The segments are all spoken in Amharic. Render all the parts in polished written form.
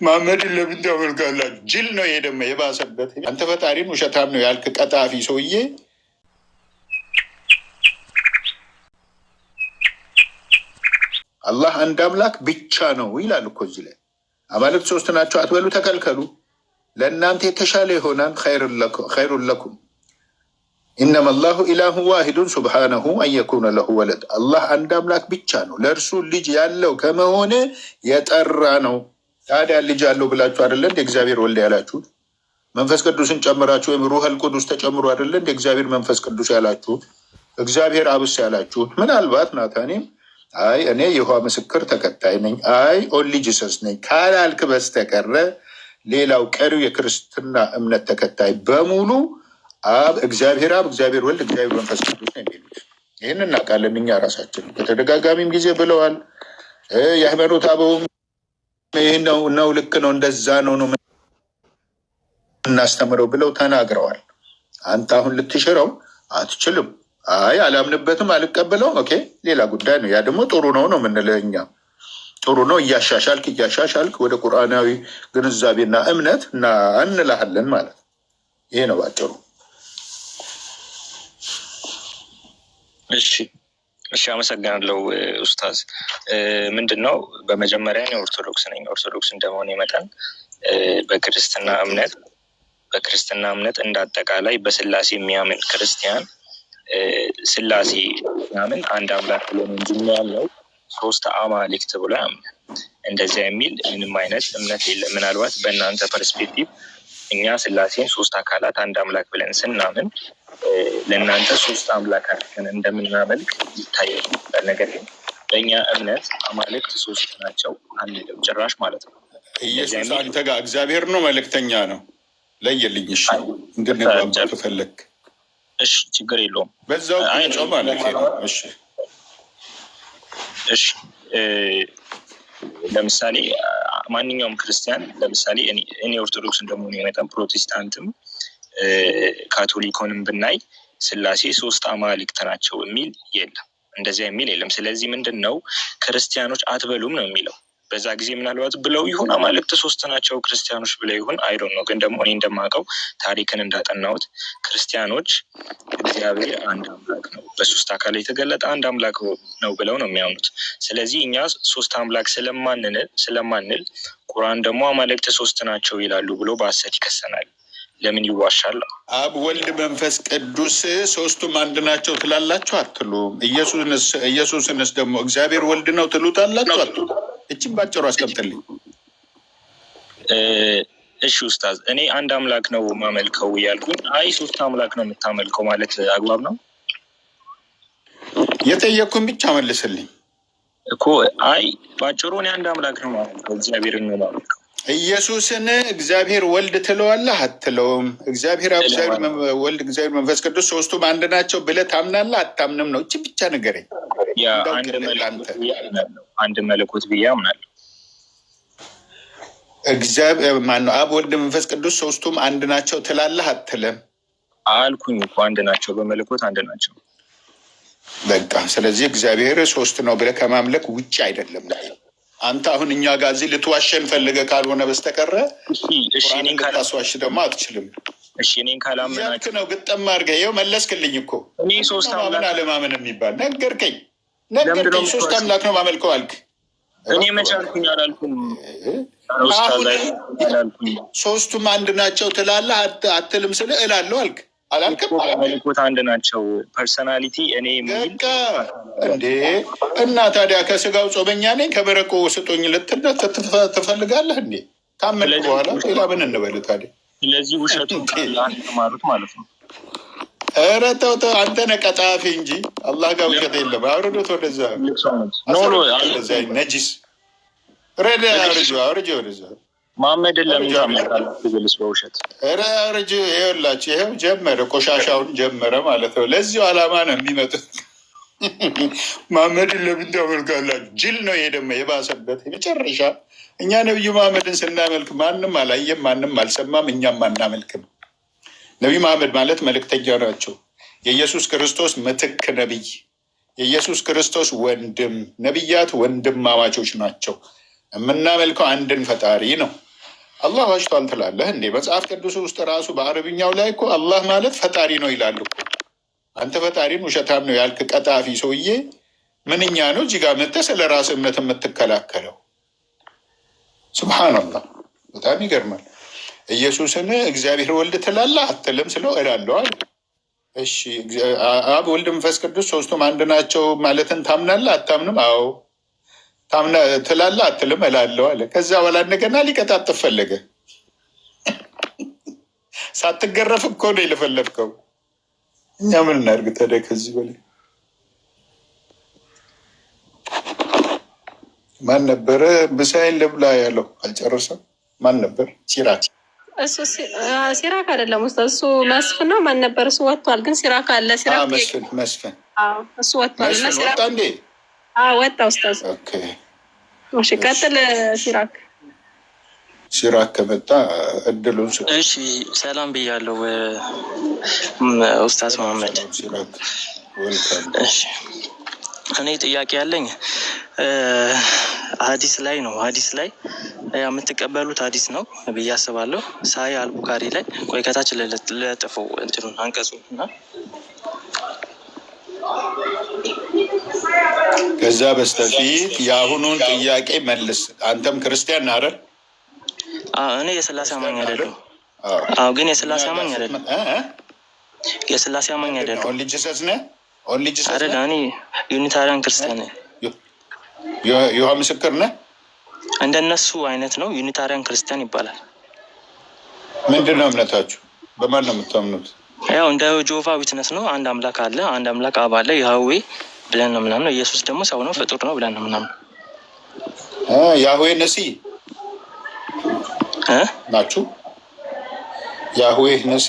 መሐመድ ለምን ታመልካላችሁ? ጅል ነው ይሄ ደግሞ የባሰበት። አንተ ፈጣሪን ውሸታም ነው ያልክ ቀጣፊ ሰውዬ አላህ አንድ አምላክ ብቻ ነው ይላል እኮ እዚህ ላይ። አማልክት ሶስት ናቸው አትበሉ፣ ተከልከሉ። ለእናንተ የተሻለ ይሆናል። ኸይሩን ለኩም ኢነማ አላሁ ኢላሁ ዋሂዱን ሱብሓነሁ አንየኩነ ለሁ ወለድ። አላህ አንድ አምላክ ብቻ ነው፣ ለእርሱ ልጅ ያለው ከመሆን የጠራ ነው። ታዲያ ልጅ ያለው ብላችሁ አይደለ እንደ እግዚአብሔር ወልድ ያላችሁት? መንፈስ ቅዱስን ጨምራችሁ ወይም ሩህል ቅዱስ ተጨምሮ አይደለ እንደ እግዚአብሔር መንፈስ ቅዱስ ያላችሁት? እግዚአብሔር አብስ ያላችሁት? ምናልባት ናታኔም አይ እኔ የይሖዋ ምስክር ተከታይ ነኝ፣ አይ ኦንሊ ጂሰስ ነኝ ካላልክ በስተቀረ ሌላው ቀሪው የክርስትና እምነት ተከታይ በሙሉ እግዚአብሔር አብ፣ እግዚአብሔር ወልድ፣ እግዚአብሔር መንፈስ ቅዱስ ነው የሚሉት። ይህን እናውቃለን እኛ ራሳችን በተደጋጋሚም ጊዜ ብለዋል። የሃይማኖት አበውም ይህ ነው ልክ ነው እንደዛ ነው እናስተምረው ብለው ተናግረዋል። አንተ አሁን ልትሽረው አትችልም። አይ አላምንበትም፣ አልቀበለውም፣ ኦኬ ሌላ ጉዳይ ነው። ያ ደግሞ ጥሩ ነው የምንለው እኛ። ጥሩ ነው እያሻሻልክ ወደ ቁርአናዊ ግንዛቤና እምነት እንላሃለን ማለት ነው። ይሄ ነው ባጭሩ። እሺ አመሰግናለሁ ኡስታዝ። ምንድን ነው በመጀመሪያ እኔ ኦርቶዶክስ ነኝ። ኦርቶዶክስ እንደመሆኔ መጠን በክርስትና እምነት እንዳጠቃላይ በስላሴ የሚያምን ክርስቲያን ስላሴ የሚያምን አንድ አምላክ ብሎ ነው እንጂ የሚያምነው ሶስት አማልክት ብሎ ያምናል። እንደዚያ የሚል ምንም አይነት እምነት የለም። ምናልባት በእናንተ ፐርስፔክቲቭ እኛ ስላሴን ሶስት አካላት አንድ አምላክ ብለን ስናምን ለእናንተ ሶስት አምላክ አድርገን እንደምናመልክ ይታያል። ነገር ግን በእኛ እምነት አማልክት ሶስት ናቸው አንልም ጭራሽ ማለት ነው። ኢየሱስ አንተ ጋር እግዚአብሔር ነው መልእክተኛ ነው? ለየልኝ። እሺ እንድንግባባ ከፈለግ እሺ ችግር የለውም። በዛው ጾም ማለት ነው። እሺ ለምሳሌ ማንኛውም ክርስቲያን ለምሳሌ እኔ ኦርቶዶክስ እንደመሆኑ የመጠን ፕሮቴስታንትም ካቶሊኮንም ብናይ ስላሴ ሶስት አማልክት ናቸው የሚል የለም፣ እንደዚያ የሚል የለም። ስለዚህ ምንድን ነው ክርስቲያኖች አትበሉም ነው የሚለው። በዛ ጊዜ ምናልባት ብለው ይሁን አማልክት ሶስት ናቸው ክርስቲያኖች ብለው ይሁን አይዶን ነው። ግን ደግሞ እኔ እንደማውቀው ታሪክን እንዳጠናሁት ክርስቲያኖች እግዚአብሔር አንድ አምላክ ነው፣ በሶስት አካል የተገለጠ አንድ አምላክ ነው ብለው ነው የሚያምኑት። ስለዚህ እኛ ሶስት አምላክ ስለማንል ቁርአን ደግሞ አማልክት ሶስት ናቸው ይላሉ ብሎ በሐሰት ይከሰናል። ለምን ይዋሻል? አብ ወልድ መንፈስ ቅዱስ ሶስቱም አንድ ናቸው ትላላችሁ አትሉም? ኢየሱስንስ ደግሞ እግዚአብሔር ወልድ ነው ትሉታላችሁ አትሉም? እቺን ባጭሩ አስቀምጥልኝ። እሺ ኡስታዝ፣ እኔ አንድ አምላክ ነው ማመልከው ያልኩኝ፣ አይ ሶስት አምላክ ነው የምታመልከው ማለት አግባብ ነው? የጠየቅኩን ብቻ መልስልኝ እኮ። አይ ባጭሩ እኔ አንድ አምላክ ነው ማመልከው፣ እግዚአብሔርን ነው ማመልከው። ኢየሱስን እግዚአብሔር ወልድ ትለዋለህ አትለውም? እግዚአብሔር አብ፣ እግዚአብሔር ወልድ፣ እግዚአብሔር መንፈስ ቅዱስ ሶስቱም አንድ ናቸው ብለህ ታምናለህ አታምንም ነው? እቺ ብቻ ንገረኝ። አንድ መለኮት ብዬ አምናለሁ። እግዚአብሔር ማነው? አብ ወልድ መንፈስ ቅዱስ ሶስቱም አንድ ናቸው ትላለህ አትልም? አልኩኝ እኮ አንድ ናቸው፣ በመለኮት አንድ ናቸው። በቃ ስለዚህ እግዚአብሔር ሶስት ነው ብለህ ከማምለክ ውጭ አይደለም። አንተ አሁን እኛ ጋር እዚህ ልትዋሸን ፈልገህ ካልሆነ በስተቀረ ቁርአንን ልታስዋሽ ደግሞ አትችልም። እሺ እኔን ካላመናችሁ ነው ግጥም አድርገህ ይኸው መለስክልኝ እኮ። እኔ ሶስት አምላክ አለማመን የሚባል ነገርከኝ። ሶስት አምላክ ነው ማመልከው አልክ። እኔ መቻልኩኝ አላልኩም። ሶስቱም አንድ ናቸው ትላለህ አትልም ስልህ እላለሁ አልክ። አላልክም? መለኮት አንድ ናቸው ፐርሰናሊቲ እኔ የሚል እንዴ። እና ታዲያ ከስጋው ጾመኛ ነኝ ከበረቆ ስጦኝ ልትነት ትፈልጋለህ እንዴ? ካመልክ በኋላ ሌላ ምን እንበል ታዲያ? ስለዚህ ውሸቱ ተማሩት ማለት ነው። ኧረ ተው አንተ ነህ ቀጣፊ እንጂ አላህ ጋር ውሸት የለም። አውርዶት ወደዛ ነጂስ ረዳ አውርጆ ወደዛ መሐመድን ለምን ታመልካለህ በውሸት? ኧረ አውርጆ ይኸውላችሁ፣ ይኸው ጀመረ፣ ቆሻሻውን ጀመረ ማለት ነው። ለዚሁ ዓላማ ነው የሚመጡት። መሐመድን ለምን ታመልካላችሁ? ጅል ነው ይሄ ደግሞ የባሰበት የመጨረሻ። እኛ ነቢዩ መሐመድን ስናመልክ ማንም አላየም፣ ማንም አልሰማም፣ እኛም አናመልክም። ነቢዩ መሐመድ ማለት መልእክተኛ ናቸው። የኢየሱስ ክርስቶስ ምትክ ነቢይ፣ የኢየሱስ ክርስቶስ ወንድም። ነቢያት ወንድማማቾች ናቸው። የምናመልከው አንድን ፈጣሪ ነው። አላህ ዋሽቷል ትላለህ እንዴ? መጽሐፍ ቅዱስ ውስጥ ራሱ በአረብኛው ላይ እኮ አላህ ማለት ፈጣሪ ነው ይላል እኮ። አንተ ፈጣሪን ውሸታም ነው ያልክ ቀጣፊ ሰውዬ ምንኛ ነው እዚህ ጋር መጥተህ ስለ ራስ እምነት የምትከላከለው? ሱብሃነላህ፣ በጣም ይገርማል። ኢየሱስን እግዚአብሔር ወልድ ትላለህ አትልም ስለው እላለሁ አለ። እሺ አብ ወልድ መንፈስ ቅዱስ ሶስቱም አንድ ናቸው ማለትን ታምናለህ አታምንም? አዎ ትላለህ አትልም? እላለሁ አለ። ከዛ በኋላ እንደገና ሊቀጣጥፍ ፈለገ። ሳትገረፍ እኮ ነው የለፈለፍከው። እኛ ምን እናድርግ ታዲያ ከዚህ በላይ? ማን ነበረ ብሳይን ልብላ ያለው? አልጨረሰም። ማን ነበር? ሲራክ። እሱ ሲራክ አይደለም ኡስታዝ፣ እሱ መስፍን ነው። ማን ነበር? እሱ ወጥቷል። ግን ሲራክ አለ። ሲራክ መስፍን እሱ ወጥቷል። እና ሲራክ ወጣ እንዴ? ወጣ ኡስታዝ። ኦኬ እሺ፣ ቀጥል ሲራክ ከመጣ እድሉን። እሺ፣ ሰላም ብያለሁ ኡስታዝ መሐመድ። እሺ፣ እኔ ጥያቄ ያለኝ ሀዲስ ላይ ነው። ሀዲስ ላይ የምትቀበሉት ሀዲስ ነው ብዬ አስባለሁ። ሳይ አልቡካሪ ላይ ቆይ ከታች ለጥፈው እንትኑን አንቀጹ እና ከዛ በስተፊት የአሁኑን ጥያቄ መልስ። አንተም ክርስቲያን ነህ አይደል? እኔ የስላሴ አማኝ አይደለሁም። አዎ፣ ግን የስላሴ አማኝ አይደለሁም። የስላሴ አማኝ አይደለሁም። ኦንሊ ጂሰስ ነህ? ኦንሊ ጂሰስ አይደል? እኔ ዩኒታሪያን ክርስቲያን ነኝ። ይኸው ምስክር ነህ? እንደነሱ አይነት ነው። ዩኒታሪያን ክርስቲያን ይባላል። ምንድን ነው እምነታችሁ? በማን ነው የምታምኑት? ያው እንደ ጆቫ ዊትነስ ነው። አንድ አምላክ አለ፣ አንድ አምላክ አብ አለ፣ ያህዌ ብለን ነው ምናምን። ኢየሱስ ደግሞ ሰው ነው፣ ፍጡር ነው ብለን ነው ምናምን። ያህዌ ነሲ ናችሁ? ያህዌ ነሲ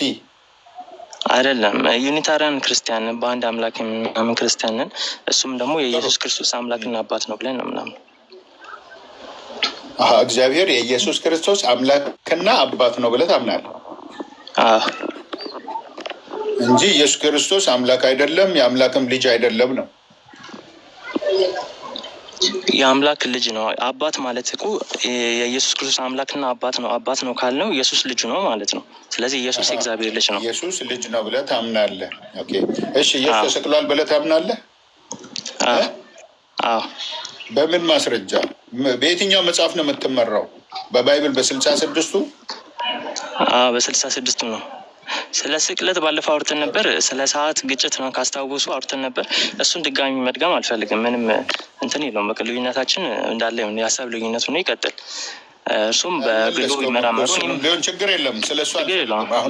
አይደለም። ዩኒታሪያን ክርስቲያን በአንድ አምላክ ምናምን ክርስቲያን ነን። እሱም ደግሞ የኢየሱስ ክርስቶስ አምላክና አባት ነው ብለን ነው ምናምን። እግዚአብሔር የኢየሱስ ክርስቶስ አምላክና አባት ነው ብለህ ታምናለህ? እንጂ ኢየሱስ ክርስቶስ አምላክ አይደለም፣ የአምላክም ልጅ አይደለም ነው። የአምላክ ልጅ ነው። አባት ማለት እኮ የኢየሱስ ክርስቶስ አምላክና አባት ነው። አባት ነው ካልነው ኢየሱስ ልጁ ነው ማለት ነው። ስለዚህ ኢየሱስ የእግዚአብሔር ልጅ ነው። ኢየሱስ ልጅ ነው ብለህ ታምናለህ? ኦኬ፣ እሺ። ኢየሱስ ተሰቅሏል ብለህ ታምናለህ? አዎ። በምን ማስረጃ? በየትኛው መጽሐፍ ነው የምትመራው? በባይብል በ66ቱ? በ66ቱ ነው። ስለ ስቅለት ባለፈው አውርተን ነበር። ስለ ሰዓት ግጭት ነው ካስታወሱ አውርተን ነበር። እሱን ድጋሚ መድገም አልፈልግም። ምንም እንትን የለውም። በቃ ልዩነታችን እንዳለ የሀሳብ ልዩነቱ ነው ይቀጥል። እሱም በግሉ ይመራመሩ ሊሆን ችግር የለም። ስለሱ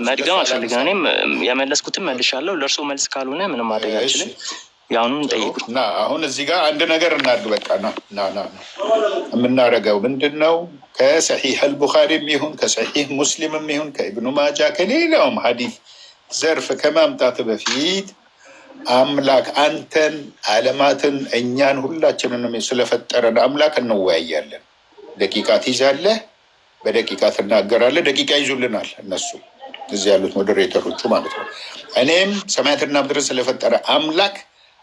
መድገም አልፈልግም። እኔም የመለስኩትም መልሻለሁ። ለእርሱ መልስ ካልሆነ ምንም ማድረግ አልችልም። ያሁኑን ጠይቁ እና አሁን እዚህ ጋር አንድ ነገር እናድርግ። በቃ ና የምናደርገው ምንድን ነው? ከሰሒህ አልቡኻሪም ይሁን ከሰሒህ ሙስሊምም ይሁን ከኢብኑ ማጃ ከሌላውም ሀዲስ ዘርፍ ከማምጣት በፊት አምላክ አንተን፣ አለማትን፣ እኛን ሁላችንንም ስለፈጠረን አምላክ እንወያያለን። ደቂቃ ትይዛለህ፣ በደቂቃ ትናገራለህ። ደቂቃ ይዙልናል እነሱ እዚህ ያሉት ሞዴሬተሮቹ ማለት ነው። እኔም ሰማያትና ምድርን ስለፈጠረ አምላክ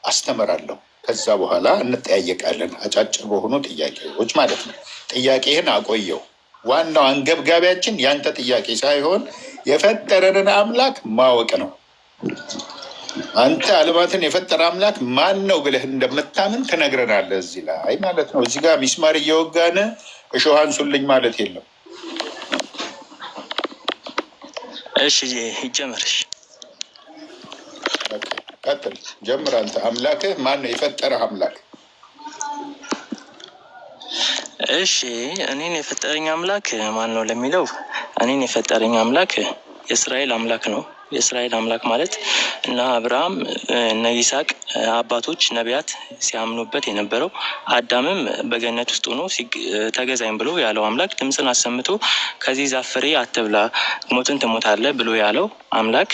አስተምራለሁ። ከዛ በኋላ እንጠያየቃለን፣ አጫጭር በሆኑ ጥያቄዎች ማለት ነው። ጥያቄህን አቆየው። ዋናው አንገብጋቢያችን ያንተ ጥያቄ ሳይሆን የፈጠረንን አምላክ ማወቅ ነው። አንተ ዓለማትን የፈጠረ አምላክ ማን ነው ብለህ እንደምታምን ትነግረናለህ እዚህ ላይ ማለት ነው። እዚህ ጋር ሚስማር እየወጋን እሾህ አንሱልኝ ማለት የለም። እሺ ይጀምርሽ። ቀጥል፣ ጀምር። አንተ አምላክህ ማን ነው? የፈጠረህ አምላክ? እሺ እኔን የፈጠረኝ አምላክ ማን ነው ለሚለው፣ እኔን የፈጠረኝ አምላክ የእስራኤል አምላክ ነው። የእስራኤል አምላክ ማለት እነ አብርሃም እነ ይስሐቅ አባቶች ነቢያት ሲያምኑበት የነበረው፣ አዳምም በገነት ውስጥ ሆኖ ተገዛኝ ብሎ ያለው አምላክ፣ ድምፅን አሰምቶ ከዚህ ዛፍ ፍሬ አትብላ ሞትን ትሞታለህ ብሎ ያለው አምላክ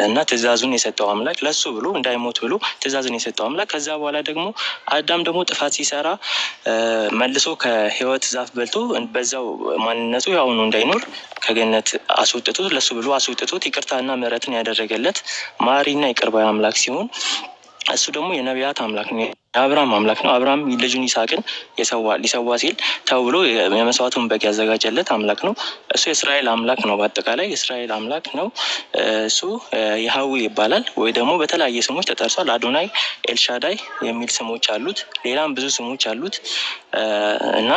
እና ትእዛዙን የሰጠው አምላክ፣ ለሱ ብሎ እንዳይሞት ብሎ ትእዛዝን የሰጠው አምላክ። ከዛ በኋላ ደግሞ አዳም ደግሞ ጥፋት ሲሰራ መልሶ ከሕይወት ዛፍ በልቶ በዛው ማንነቱ ያውኑ እንዳይኖር ከገነት አስወጥቶ ለሱ ብሎ አስወጥቶት ይቅርታና ምሕረትን ያደረገለት ማሪና ይቅር ባይ አምላክ ሲሆን እሱ ደግሞ የነቢያት አምላክ ነው። የአብርሃም አምላክ ነው። አብርሃም ልጁን ይስሐቅን ሊሰዋ ሲል ተብሎ የመስዋዕቱን በግ ያዘጋጀለት አምላክ ነው። እሱ የእስራኤል አምላክ ነው። በአጠቃላይ የእስራኤል አምላክ ነው። እሱ ያህዌ ይባላል፣ ወይ ደግሞ በተለያየ ስሞች ተጠርሷል። አዶናይ፣ ኤልሻዳይ የሚል ስሞች አሉት። ሌላም ብዙ ስሞች አሉት እና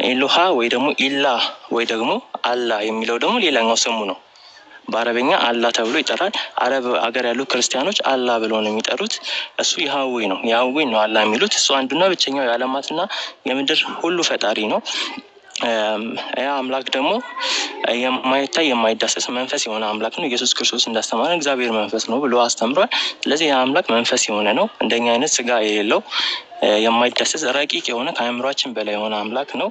ኢሉሃ ወይ ደግሞ ኢላ ወይ ደግሞ አላ የሚለው ደግሞ ሌላኛው ስሙ ነው። በአረበኛ አላህ ተብሎ ይጠራል። አረብ አገር ያሉ ክርስቲያኖች አላህ ብለው ነው የሚጠሩት። እሱ ያህዌ ነው። ያህዌ ነው አላህ የሚሉት። እሱ አንዱና ብቸኛው የዓለማትና የምድር ሁሉ ፈጣሪ ነው። ያ አምላክ ደግሞ የማይታይ የማይዳሰስ መንፈስ የሆነ አምላክ ነው። ኢየሱስ ክርስቶስ እንዳስተማረ እግዚአብሔር መንፈስ ነው ብሎ አስተምሯል። ስለዚህ ያ አምላክ መንፈስ የሆነ ነው። እንደኛ አይነት ስጋ የሌለው የማይዳሰስ ረቂቅ የሆነ ከአእምሯችን በላይ የሆነ አምላክ ነው።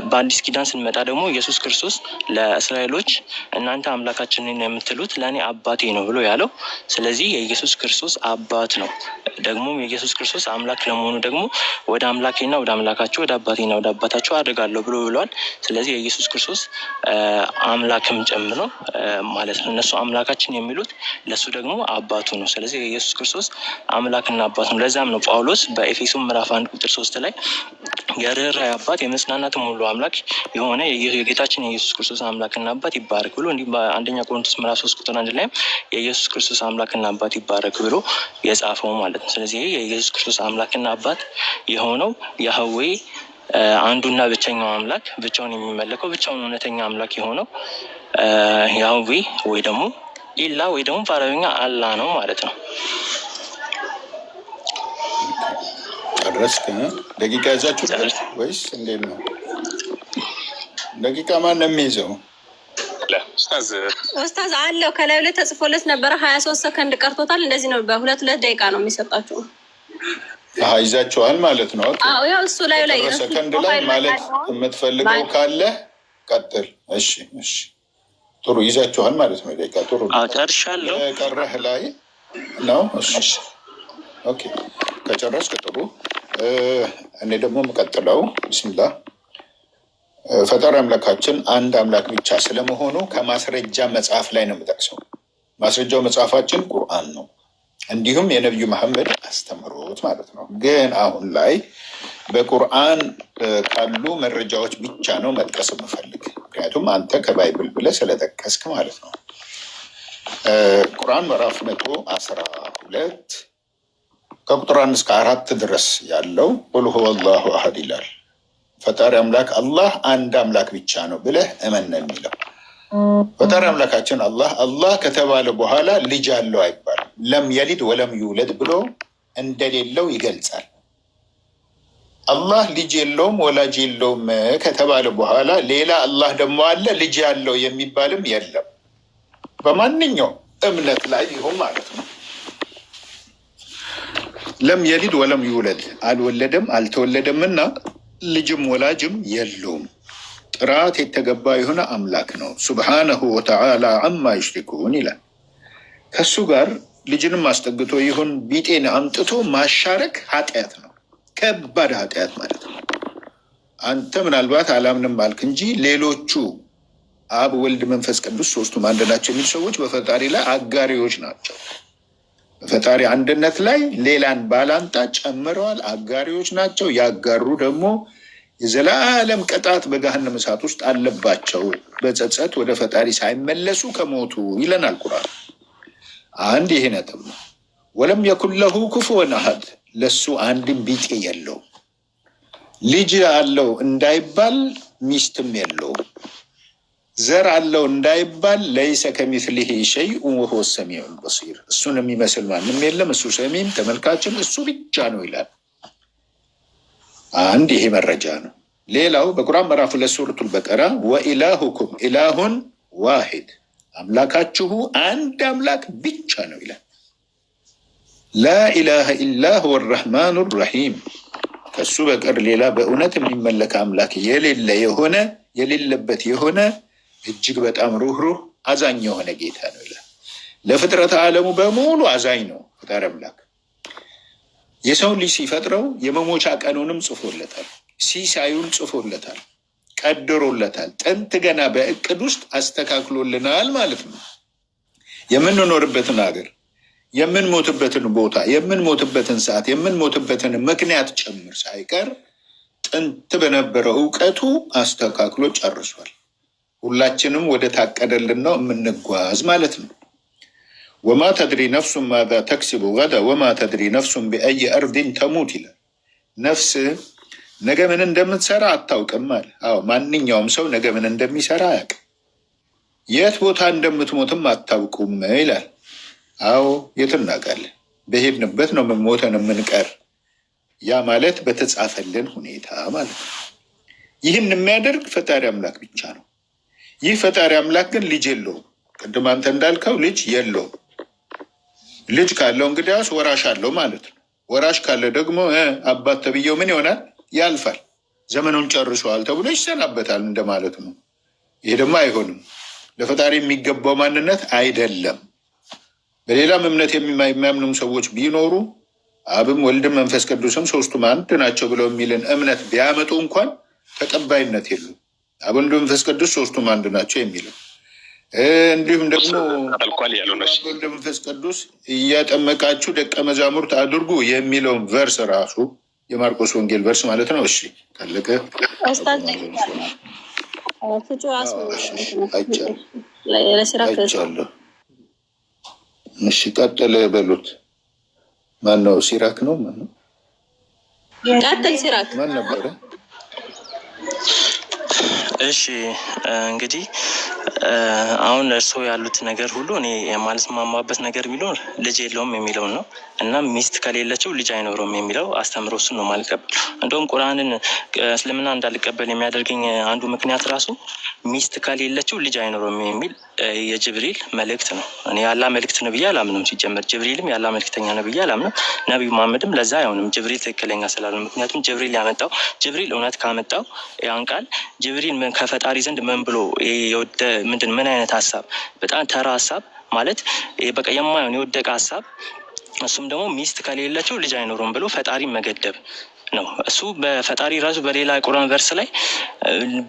በአዲስ ኪዳን ስንመጣ ደግሞ ኢየሱስ ክርስቶስ ለእስራኤሎች እናንተ አምላካችንን የምትሉት ለእኔ አባቴ ነው ብሎ ያለው፣ ስለዚህ የኢየሱስ ክርስቶስ አባት ነው። ደግሞ የኢየሱስ ክርስቶስ አምላክ ለመሆኑ ደግሞ ወደ አምላኬና ወደ አምላካቸው ወደ አባቴና ወደ አባታቸው አድርጋለሁ ብሎ ብሏል። ስለዚህ የኢየሱስ ክርስቶስ አምላክም ጭምር ነው ማለት ነው። እነሱ አምላካችን የሚሉት ለእሱ ደግሞ አባቱ ነው። ስለዚህ የኢየሱስ ክርስቶስ አምላክና አባት ነው። ለዛም ነው ጳውሎስ በኤፌሶን ምዕራፍ 1:3 ላይ የርኅራኄ አባት የመጽናናትም ሁሉ አምላክ የሆነ የጌታችን የኢየሱስ ክርስቶስ አምላክና አባት ይባረክ ብሎ እንዲህ በአንደኛ ቆሮንቶስ ምዕራፍ 3:1 ላይ የኢየሱስ ክርስቶስ አምላክና አባት ይባረክ ብሎ የጻፈው ማለት ነው። ስለዚህ የኢየሱስ ክርስቶስ አምላክና አባት የሆነው ያህዌ አንዱና ብቸኛው አምላክ ብቻውን የሚመለከው ብቻውን እውነተኛ አምላክ የሆነው ያህዌ ወይ ደግሞ ኢላ ወይ ደግሞ በአረብኛ አላህ ነው ማለት ነው። ጨረስክ? ደቂቃ ያዛችሁ ወይስ እንዴት ነው? ደቂቃ ማን ነው የሚይዘው? ኡስታዝ አለው ከላዩ ላይ ተጽፎለት ነበረ። 23 ሰከንድ ቀርቶታል። እንደዚህ ነው። በሁለት ደቂቃ ነው የሚሰጣችሁ። ይዛችኋል ማለት ነው። አዎ ያው እሱ ላይ ሰከንድ ላይ ማለት የምትፈልገው ካለ ቀጥል። እሺ እሺ፣ ጥሩ ይዛችኋል ማለት ነው። ደቂቃ ጥሩ ጨርሻለሁ። ቀረህ ላይ ነው። እሺ ኦኬ፣ ከጨረስክ ጥሩ። እኔ ደግሞ የምቀጥለው ቢስሚላህ ፈጣሪ አምላካችን አንድ አምላክ ብቻ ስለመሆኑ ከማስረጃ መጽሐፍ ላይ ነው የምጠቅሰው። ማስረጃው መጽሐፋችን ቁርአን ነው፣ እንዲሁም የነቢዩ መሐመድ አስተምሮት ማለት ነው። ግን አሁን ላይ በቁርአን ካሉ መረጃዎች ብቻ ነው መጥቀስ የምፈልግ፣ ምክንያቱም አንተ ከባይብል ብለህ ስለጠቀስክ ማለት ነው። ቁርአን ምዕራፍ 112 ከቁጥር 1 እስከ 4 ድረስ ያለው ቁል ሁወ አላሁ አሐድ ይላል። ፈጣሪ አምላክ አላህ አንድ አምላክ ብቻ ነው ብለህ እመን ነው የሚለው። ፈጣሪ አምላካችን አላህ ከተባለ በኋላ ልጅ አለው አይባልም። ለም የሊድ ወለም ይውለድ ብሎ እንደሌለው ይገልጻል። አላህ ልጅ የለውም ወላጅ የለውም ከተባለ በኋላ ሌላ አላህ ደግሞ አለ ልጅ ያለው የሚባልም የለም። በማንኛውም እምነት ላይ ይሁን ማለት ነው። ለም የሊድ ወለም ይውለድ አልወለደም አልተወለደምና ልጅም ወላጅም የለውም። ጥራት የተገባ የሆነ አምላክ ነው። ሱብሓነሁ ወተዓላ አማ ዩሽሪኩን ይላል። ከሱ ጋር ልጅንም አስጠግቶ ይሁን ቢጤን አምጥቶ ማሻረክ ኃጢአት ነው፣ ከባድ ኃጢአት ማለት ነው። አንተ ምናልባት አላምንም አልክ እንጂ ሌሎቹ አብ፣ ወልድ፣ መንፈስ ቅዱስ ሶስቱም አንድ ናቸው የሚሉ ሰዎች በፈጣሪ ላይ አጋሪዎች ናቸው። በፈጣሪ አንድነት ላይ ሌላን ባላንጣ ጨምረዋል፣ አጋሪዎች ናቸው። ያጋሩ ደግሞ የዘላለም ቅጣት በገሃነመ እሳት ውስጥ አለባቸው፣ በጸጸት ወደ ፈጣሪ ሳይመለሱ ከሞቱ ይለናል ቁርአን። አንድ ይሄ ነጥብ ነው። ወለም የኩን ለሁ ኩፉወን አሐድ፣ ለሱ አንድም ቢጤ የለውም። ልጅ አለው እንዳይባል ሚስትም የለውም። ዘር አለው እንዳይባል ለይሰ ከሚስሊሂ ሸይኡን ወሁወ ሰሚዑል በሲር፣ እሱን የሚመስል ማንም የለም፣ እሱ ሰሚም ተመልካችም እሱ ብቻ ነው ይላል። አንድ ይሄ መረጃ ነው። ሌላው በቁርአን ምዕራፍ 2 ሱረቱል በቀራ ወኢላሁኩም ኢላሁን ዋሂድ፣ አምላካችሁ አንድ አምላክ ብቻ ነው ይላል። ላኢላሃ ኢላ ሁወ ረሕማኑ ረሒም፣ ከሱ በቀር ሌላ በእውነት የሚመለክ አምላክ የሌለበት የሆነ እጅግ በጣም ሩህሩህ አዛኝ የሆነ ጌታ ነው ይላል። ለፍጥረት ዓለሙ በሙሉ አዛኝ ነው ፈጣሪ አምላክ። የሰውን ልጅ ሲፈጥረው የመሞቻ ቀኑንም ጽፎለታል፣ ሲሳዩን ጽፎለታል፣ ቀድሮለታል። ጥንት ገና በእቅድ ውስጥ አስተካክሎልናል ማለት ነው። የምንኖርበትን ሀገር የምንሞትበትን ቦታ፣ የምንሞትበትን ሰዓት፣ የምንሞትበትን ምክንያት ጭምር ሳይቀር ጥንት በነበረው እውቀቱ አስተካክሎ ጨርሷል። ሁላችንም ወደ ታቀደልን ነው የምንጓዝ ማለት ነው። ወማ ተድሪ ነፍሱን ማዛ ተክሲቡ ገዳ ወማ ተድሪ ነፍሱን ቢአይ አርድን ተሙት ይላል። ነፍስ ነገ ምን እንደምትሰራ አታውቅም አለ። አዎ ማንኛውም ሰው ነገ ምን እንደሚሰራ አያውቅም። የት ቦታ እንደምትሞትም አታውቁም ይላል። አዎ የት እናውቃለን? በሄድንበት ነው ሞተን የምንቀር። ያ ማለት በተጻፈልን ሁኔታ ማለት ነው። ይህን የሚያደርግ ፈጣሪ አምላክ ብቻ ነው። ይህ ፈጣሪ አምላክ ግን ልጅ የለውም። ቅድም አንተ እንዳልከው ልጅ የለውም። ልጅ ካለው እንግዲያውስ ወራሽ አለው ማለት ነው። ወራሽ ካለ ደግሞ አባት ተብዬው ምን ይሆናል? ያልፋል። ዘመኑን ጨርሷል ተብሎ ይሰናበታል እንደማለት ነው። ይሄ ደግሞ አይሆንም። ለፈጣሪ የሚገባው ማንነት አይደለም። በሌላም እምነት የሚያምኑም ሰዎች ቢኖሩ አብም ወልድም መንፈስ ቅዱስም ሶስቱም አንድ ናቸው ብለው የሚልን እምነት ቢያመጡ እንኳን ተቀባይነት የሉም። አብ ወልድ መንፈስ ቅዱስ ሶስቱም አንድ ናቸው የሚለው እንዲሁም ደግሞ ወልድ መንፈስ ቅዱስ እያጠመቃችሁ ደቀ መዛሙርት አድርጉ የሚለውን ቨርስ ራሱ የማርቆስ ወንጌል ቨርስ ማለት ነው። እሺ ካለቀ አይቻለሁ። እሺ ቀጥል በሉት። ማን ነው? ሲራክ ነው? ማን ነው? ቀጥል። ሲራክ ማን ነበረ? እሺ እንግዲህ አሁን እርስዎ ያሉት ነገር ሁሉ እኔ የማልስማማበት ነገር ቢኖር ልጅ የለውም የሚለውን ነው እና ሚስት ከሌለችው ልጅ አይኖረውም የሚለው አስተምሮ እሱን ነው ማልቀበል። እንደውም ቁርአንን እስልምና እንዳልቀበል የሚያደርገኝ አንዱ ምክንያት ራሱ ሚስት ከሌለችው ልጅ አይኖረውም የሚል የጅብሪል መልእክት ነው። እኔ ያላ መልእክት ነው ብዬ አላምንም። ሲጀመር ጅብሪልም ያላ መልእክተኛ ነው ብዬ አላምንም። ነቢዩ መሐመድም ለዛ አይሆንም ጅብሪል ትክክለኛ ስላልሆነ። ምክንያቱም ጅብሪል ያመጣው ጅብሪል እውነት ካመጣው ያን ቃል ጅብሪል ከፈጣሪ ዘንድ ምን ብሎ ምን አይነት ሀሳብ፣ በጣም ተራ ሀሳብ ማለት በቃ የማይሆን የወደቀ ሀሳብ፣ እሱም ደግሞ ሚስት ከሌለችው ልጅ አይኖሩም ብሎ ፈጣሪ መገደብ ነው። እሱ በፈጣሪ ራሱ በሌላ ቁርአን ቨርስ ላይ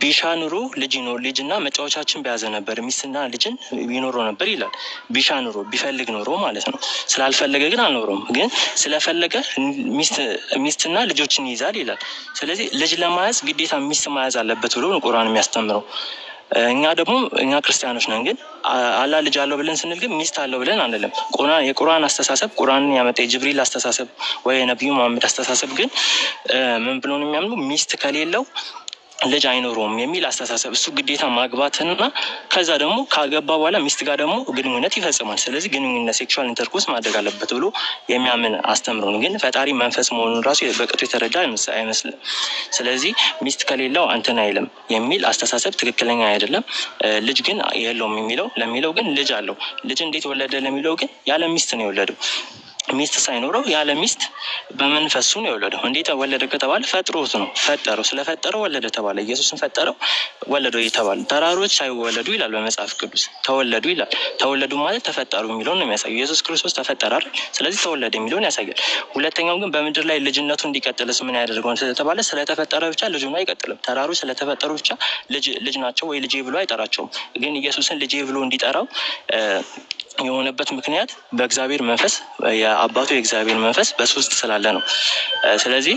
ቢሻ ኑሮ ልጅና መጫወቻችን በያዘ ነበር፣ ሚስትና ልጅን ይኖረው ነበር ይላል። ቢሻ ኑሮ ቢፈልግ ኖሮ ማለት ነው። ስላልፈለገ ግን አልኖረውም። ግን ስለፈለገ ሚስትና ልጆችን ይይዛል ይላል። ስለዚህ ልጅ ለመያዝ ግዴታ ሚስት መያዝ አለበት ብሎ ነው ቁርአን የሚያስተምረው። እኛ ክርስቲያኖች ነን። ግን አላህ ልጅ አለው ብለን ስንል ግን ሚስት አለው ብለን አንልም። የቁርአን አስተሳሰብ ቁርአንን ያመጣ የጅብሪል አስተሳሰብ ወይ የነቢዩ መሐመድ አስተሳሰብ ግን ምን ብሎ ነው የሚያምኑ? ሚስት ከሌለው ልጅ አይኖረውም የሚል አስተሳሰብ። እሱ ግዴታ ማግባትና ከዛ ደግሞ ካገባ በኋላ ሚስት ጋር ደግሞ ግንኙነት ይፈጽማል። ስለዚህ ግንኙነት ሴክሹዋል ኢንተርኮርስ ማድረግ አለበት ብሎ የሚያምን አስተምሮ ነው። ግን ፈጣሪ መንፈስ መሆኑን ራሱ በቅጡ የተረዳ አይመስልም። ስለዚህ ሚስት ከሌለው አንተን አይልም የሚል አስተሳሰብ ትክክለኛ አይደለም። ልጅ ግን የለውም ለሚለው ግን ልጅ አለው። ልጅ እንዴት ወለደ ለሚለው ግን ያለ ሚስት ነው የወለደው። ሚስት ሳይኖረው ያለ ሚስት በመንፈሱ ነው የወለደው። እንዴት ወለደ ከተባለ ፈጥሮት ነው። ፈጠረው፣ ስለፈጠረው ወለደ ተባለ። ኢየሱስን ፈጠረው ወለደው የተባለ ተራሮች ሳይወለዱ ይላል በመጽሐፍ ቅዱስ ተወለዱ ይላል። ተወለዱ ማለት ተፈጠሩ የሚለውን ነው የሚያሳየው። ኢየሱስ ክርስቶስ ተፈጠረ አይደል? ስለዚህ ተወለደ የሚለውን ያሳያል። ሁለተኛው ግን በምድር ላይ ልጅነቱ እንዲቀጥልስ ምን ያደርገው ስለተባለ ስለተፈጠረ ብቻ ልጁን አይቀጥልም። ተራሮች ስለተፈጠሩ ብቻ ልጅ ናቸው ወይ ልጄ ብሎ አይጠራቸውም። ግን ኢየሱስን ልጄ ብሎ እንዲጠራው የሆነበት ምክንያት በእግዚአብሔር መንፈስ የአባቱ የእግዚአብሔር መንፈስ በሱ ውስጥ ስላለ ነው። ስለዚህ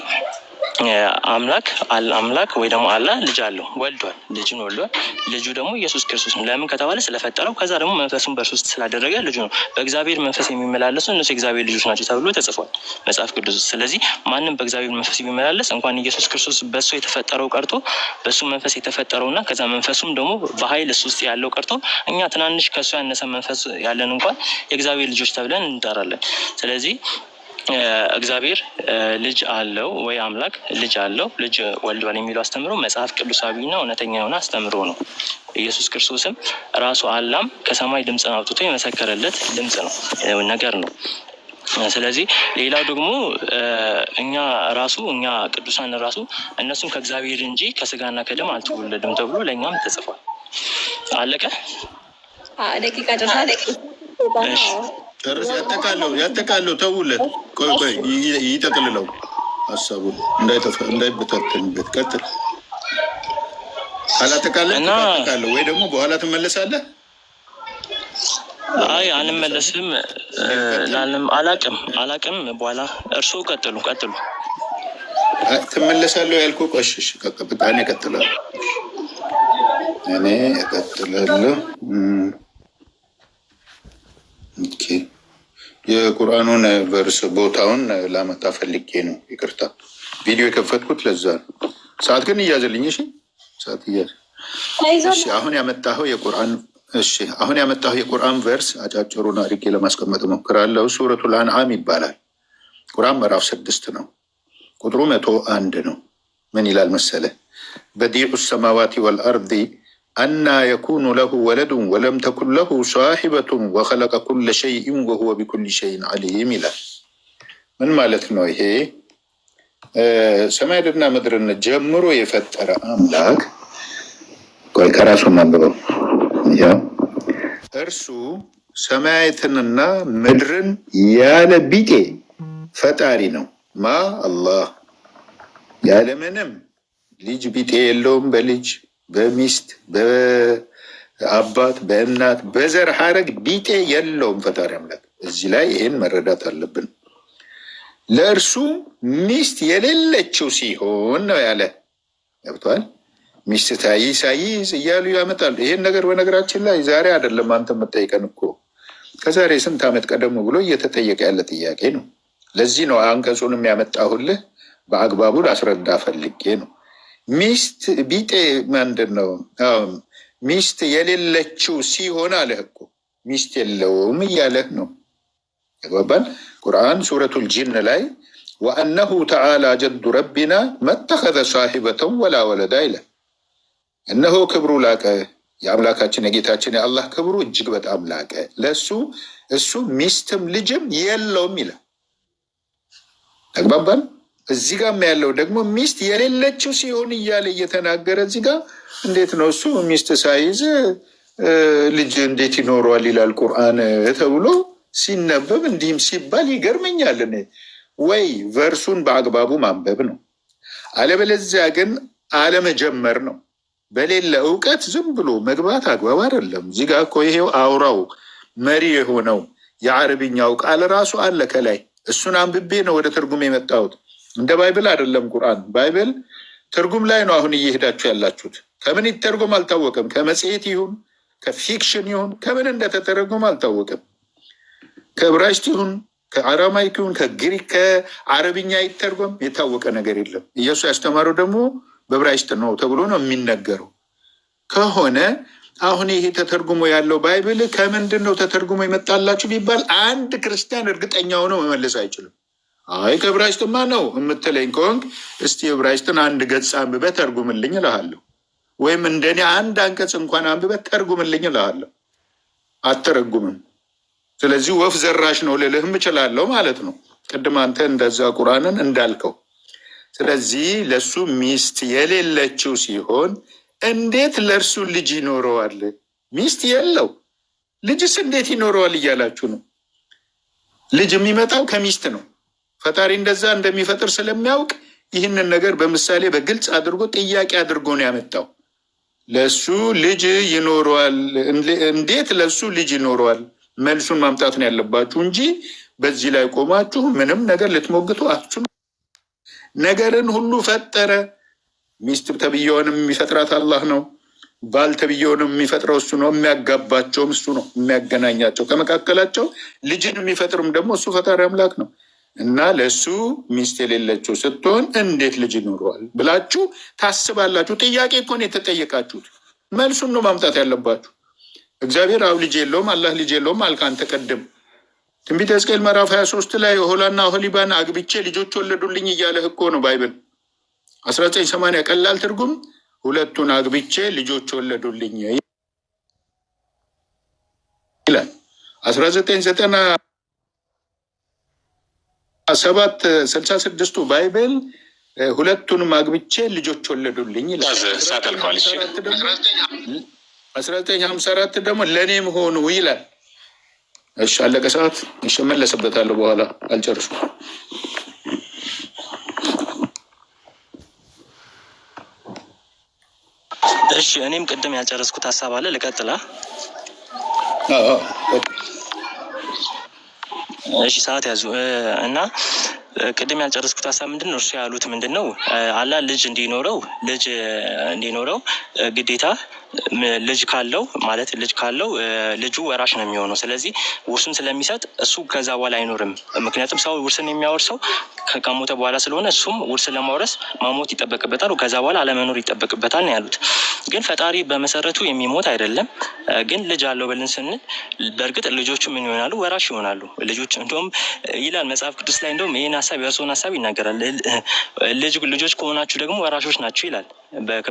አምላክ ወይ ደግሞ አላህ ልጅ አለው፣ ወልዷል፣ ልጁን ወልዷል። ልጁ ደግሞ ኢየሱስ ክርስቶስ ነው። ለምን ከተባለ ስለፈጠረው፣ ከዛ ደግሞ መንፈሱን በእርሱ ውስጥ ስላደረገ ልጁ ነው። በእግዚአብሔር መንፈስ የሚመላለሱ እነሱ የእግዚአብሔር ልጆች ናቸው ተብሎ ተጽፏል መጽሐፍ ቅዱስ ውስጥ። ስለዚህ ማንም በእግዚአብሔር መንፈስ የሚመላለስ እንኳን ኢየሱስ ክርስቶስ በእሱ የተፈጠረው ቀርቶ በእሱ መንፈስ የተፈጠረውና ከዛ መንፈሱም ደግሞ በኃይል እሱ ውስጥ ያለው ቀርቶ እኛ ትናንሽ ከእሱ ያነሰ መንፈስ ያለን እንኳን የእግዚአብሔር ልጆች ተብለን እንጠራለን። ስለዚህ እግዚአብሔር ልጅ አለው ወይ አምላክ ልጅ አለው፣ ልጅ ወልዷል የሚለው አስተምሮ መጽሐፍ ቅዱሳዊና እውነተኛ የሆነ አስተምሮ ነው። ኢየሱስ ክርስቶስም ራሱ አላም ከሰማይ ድምፅን አውጥቶ የመሰከረለት ድምፅ ነው ነገር ነው። ስለዚህ ሌላው ደግሞ እኛ ቅዱሳን ራሱ እነሱም ከእግዚአብሔር እንጂ ከስጋና ከደም አልተወለድም ተብሎ ለእኛም ተጽፏል። አለቀ። ደቂቃ ደርሳ ጨርስ። ያጠቃለው ተውለት። ቆይ ይጠቅልለው ሀሳቡን እንዳይበታተንበት። ቀጥል። ካላጠቃለው ወይ ደግሞ በኋላ ትመለሳለህ። አይ አንመለስም። አላቅም በኋላ እርስዎ ቀጥሉ። ትመለሳለሁ ያልኩህ ቆሽሽ እኔ እቀጥላለሁ። ኦኬ የቁርአኑን ቨርስ ቦታውን ላመጣ ፈልጌ ነው። ይቅርታ ቪዲዮ የከፈትኩት ለዛ ነው። ሰዓት ግን እያዘልኝ። እሺ ሰዓት እያዘ አሁን ያመጣኸው የቁርአን ቨርስ አጫጭሩን አድርጌ ለማስቀመጥ ሞክራለሁ። ሱረቱል አንዓም ይባላል። ቁርአን ምዕራፍ 6 ነው። ቁጥሩ 101 ነው። ምን ይላል መሰለ? በዲዑ ሰማዋቲ ወልአርዲ አና የኩኑ ለሁ ወለዱን ወለም ተኩን ለሁ ሳሒበቱን ወኸለቀ ኩለ ሸይኢን ወሁወ ቢኩል ሸይን ዓሊም ይላል። ምን ማለት ነው ይሄ? ሰማይንና ምድርን ጀምሮ የፈጠረ አምላክ ቆይ ከራሱ ማንበበው እርሱ ሰማያትንና ምድርን ያለ ቢጤ ፈጣሪ ነው። አላህ ያለምንም ልጅ ቢጤ የለውም። በልጅ በሚስት በአባት በእናት በዘር ሀረግ ቢጤ የለውም ፈጣሪ አምላክ። እዚህ ላይ ይሄን መረዳት አለብን። ለእርሱ ሚስት የሌለችው ሲሆን ነው ያለ። ገብቷል? ሚስት ሳይዝ እያሉ ያመጣሉ። ይሄን ነገር በነገራችን ላይ ዛሬ አይደለም አንተ የምጠይቀን እኮ ከዛሬ ስንት ዓመት ቀደም ብሎ እየተጠየቀ ያለ ጥያቄ ነው። ለዚህ ነው አንቀጹንም ያመጣሁልህ በአግባቡ ላስረዳ ፈልጌ ነው። ሚስት ቢጤ ምንድን ነው? ሚስት የሌለችው ሲሆን አለህ እኮ ሚስት የለውም እያለህ ነው። ይገባል? ቁርአን ሱረቱል ጂን ላይ ወአነሁ ተዓላ ጀዱ ረቢና መተኸዘ ሳሒበተን ወላ ወለዳ ይላል። እነሆ ክብሩ ላቀ፣ የአምላካችን የጌታችን የአላህ ክብሩ እጅግ በጣም ላቀ፣ ለእሱ እሱ ሚስትም ልጅም የለውም ይላል። ተግባባን? እዚህ ጋር ያለው ደግሞ ሚስት የሌለችው ሲሆን እያለ እየተናገረ እዚህ ጋር እንዴት ነው እሱ ሚስት ሳይዝ ልጅ እንዴት ይኖረዋል ይላል ቁርአን ተብሎ ሲነበብ እንዲህም ሲባል ይገርመኛል። ወይ ቨርሱን በአግባቡ ማንበብ ነው፣ አለበለዚያ ግን አለመጀመር ነው። በሌለ እውቀት ዝም ብሎ መግባት አግባብ አይደለም። እዚህ ጋር እኮ ይሄው አውራው መሪ የሆነው የአረብኛው ቃል ራሱ አለ ከላይ። እሱን አንብቤ ነው ወደ ትርጉም የመጣሁት። እንደ ባይብል አይደለም ቁርአን። ባይብል ትርጉም ላይ ነው አሁን እየሄዳችሁ ያላችሁት። ከምን ይተርጎም አልታወቅም። ከመጽሔት ይሁን ከፊክሽን ይሁን ከምን እንደተተረጎም አልታወቅም። ከዕብራይስጥ ይሁን ከአራማይክ ይሁን ከግሪክ ከአረብኛ ይተርጎም የታወቀ ነገር የለም። ኢየሱስ ያስተማረው ደግሞ በዕብራይስጥ ነው ተብሎ ነው የሚነገረው። ከሆነ አሁን ይሄ ተተርጉሞ ያለው ባይብል ከምንድን ነው ተተርጉሞ ይመጣላችሁ ቢባል አንድ ክርስቲያን እርግጠኛ ሆኖ መመለስ አይችልም። አይ ከዕብራይስጥማ ነው የምትለኝ ከሆንክ እስቲ ዕብራይስጥን አንድ ገጽ አንብበህ ተርጉምልኝ እልሃለሁ። ወይም እንደኔ አንድ አንቀጽ እንኳን አንብበህ ተርጉምልኝ እልሃለሁ። አትተረጉምም። ስለዚህ ወፍ ዘራሽ ነው ልልህም እችላለሁ ማለት ነው። ቅድም አንተ እንደዛ ቁርአንን እንዳልከው። ስለዚህ ለሱ ሚስት የሌለችው ሲሆን እንዴት ለእርሱ ልጅ ይኖረዋል? ሚስት የለው ልጅስ እንዴት ይኖረዋል እያላችሁ ነው። ልጅ የሚመጣው ከሚስት ነው። ፈጣሪ እንደዛ እንደሚፈጥር ስለሚያውቅ ይህንን ነገር በምሳሌ በግልጽ አድርጎ ጥያቄ አድርጎ ነው ያመጣው። ለሱ ልጅ ይኖረዋል? እንዴት ለሱ ልጅ ይኖረዋል? መልሱን ማምጣት ነው ያለባችሁ እንጂ በዚህ ላይ ቆማችሁ ምንም ነገር ልትሞግቱ አትችሉ። ነገርን ሁሉ ፈጠረ። ሚስት ተብዬውንም የሚፈጥራት አላህ ነው። ባል ተብዬውንም የሚፈጥረው እሱ ነው። የሚያጋባቸውም እሱ ነው፣ የሚያገናኛቸው ከመካከላቸው ልጅን የሚፈጥርም ደግሞ እሱ ፈጣሪ አምላክ ነው። እና ለእሱ ሚስት የሌለችው ስትሆን እንዴት ልጅ ይኖረዋል ብላችሁ ታስባላችሁ? ጥያቄ እኮ ነው የተጠየቃችሁት። መልሱን ነው ማምጣት ያለባችሁ። እግዚአብሔር አብ ልጅ የለውም፣ አላህ ልጅ የለውም አልክ አንተ ቀደም። ትንቢተ ሕዝቅኤል ምዕራፍ 23 ላይ ኦሖላና ኦሖሊባን አግብቼ ልጆች ወለዱልኝ እያለህ እኮ ነው ባይብል 1980 ቀላል ትርጉም ሁለቱን አግብቼ ልጆች ወለዱልኝ ይላል። 1997 ባይብል ሁለቱንም አግብቼ ልጆች ወለዱልኝ ይላል። 1954 ደግሞ ለእኔም ሆኑ ይላል። እሺ አለቀ ሰዓት። እሺ መለስበታለሁ በኋላ አልጨርሱ። እሺ እኔም ቅድም ያልጨረስኩት ሀሳብ አለ ልቀጥላ። እሺ ሰዓት ያዙ እና ቅድም ያልጨረስኩት ሀሳብ ምንድን ነው? እርሱ ያሉት ምንድን ነው? አላህ ልጅ እንዲኖረው ግዴታ ልጅ ካለው ማለት ልጁ ወራሽ ነው የሚሆነው። ስለዚህ ውርሱን ስለሚሰጥ እሱ ከዛ በኋላ አይኖርም። ምክንያቱም ሰው ውርስን የሚያወርሰው ከሞተ በኋላ ስለሆነ እሱም ውርስን ለማውረስ መሞት ይጠበቅበታል፣ ከዛ በኋላ አለመኖር ይጠበቅበታል ነው ያሉት። ግን ፈጣሪ በመሰረቱ የሚሞት አይደለም። ግን ልጅ አለው ብለን ስንል በእርግጥ ልጆቹ ምን ይሆናሉ? ወራሽ ይሆናሉ። ልጆች እንደውም ይላል መጽሐፍ ቅዱስ ላይ እንደውም ይህን ሀሳብ የእርስዎን ሀሳብ ይናገራል። ልጆች ከሆናችሁ ደግሞ ወራሾች ናችሁ ይላል።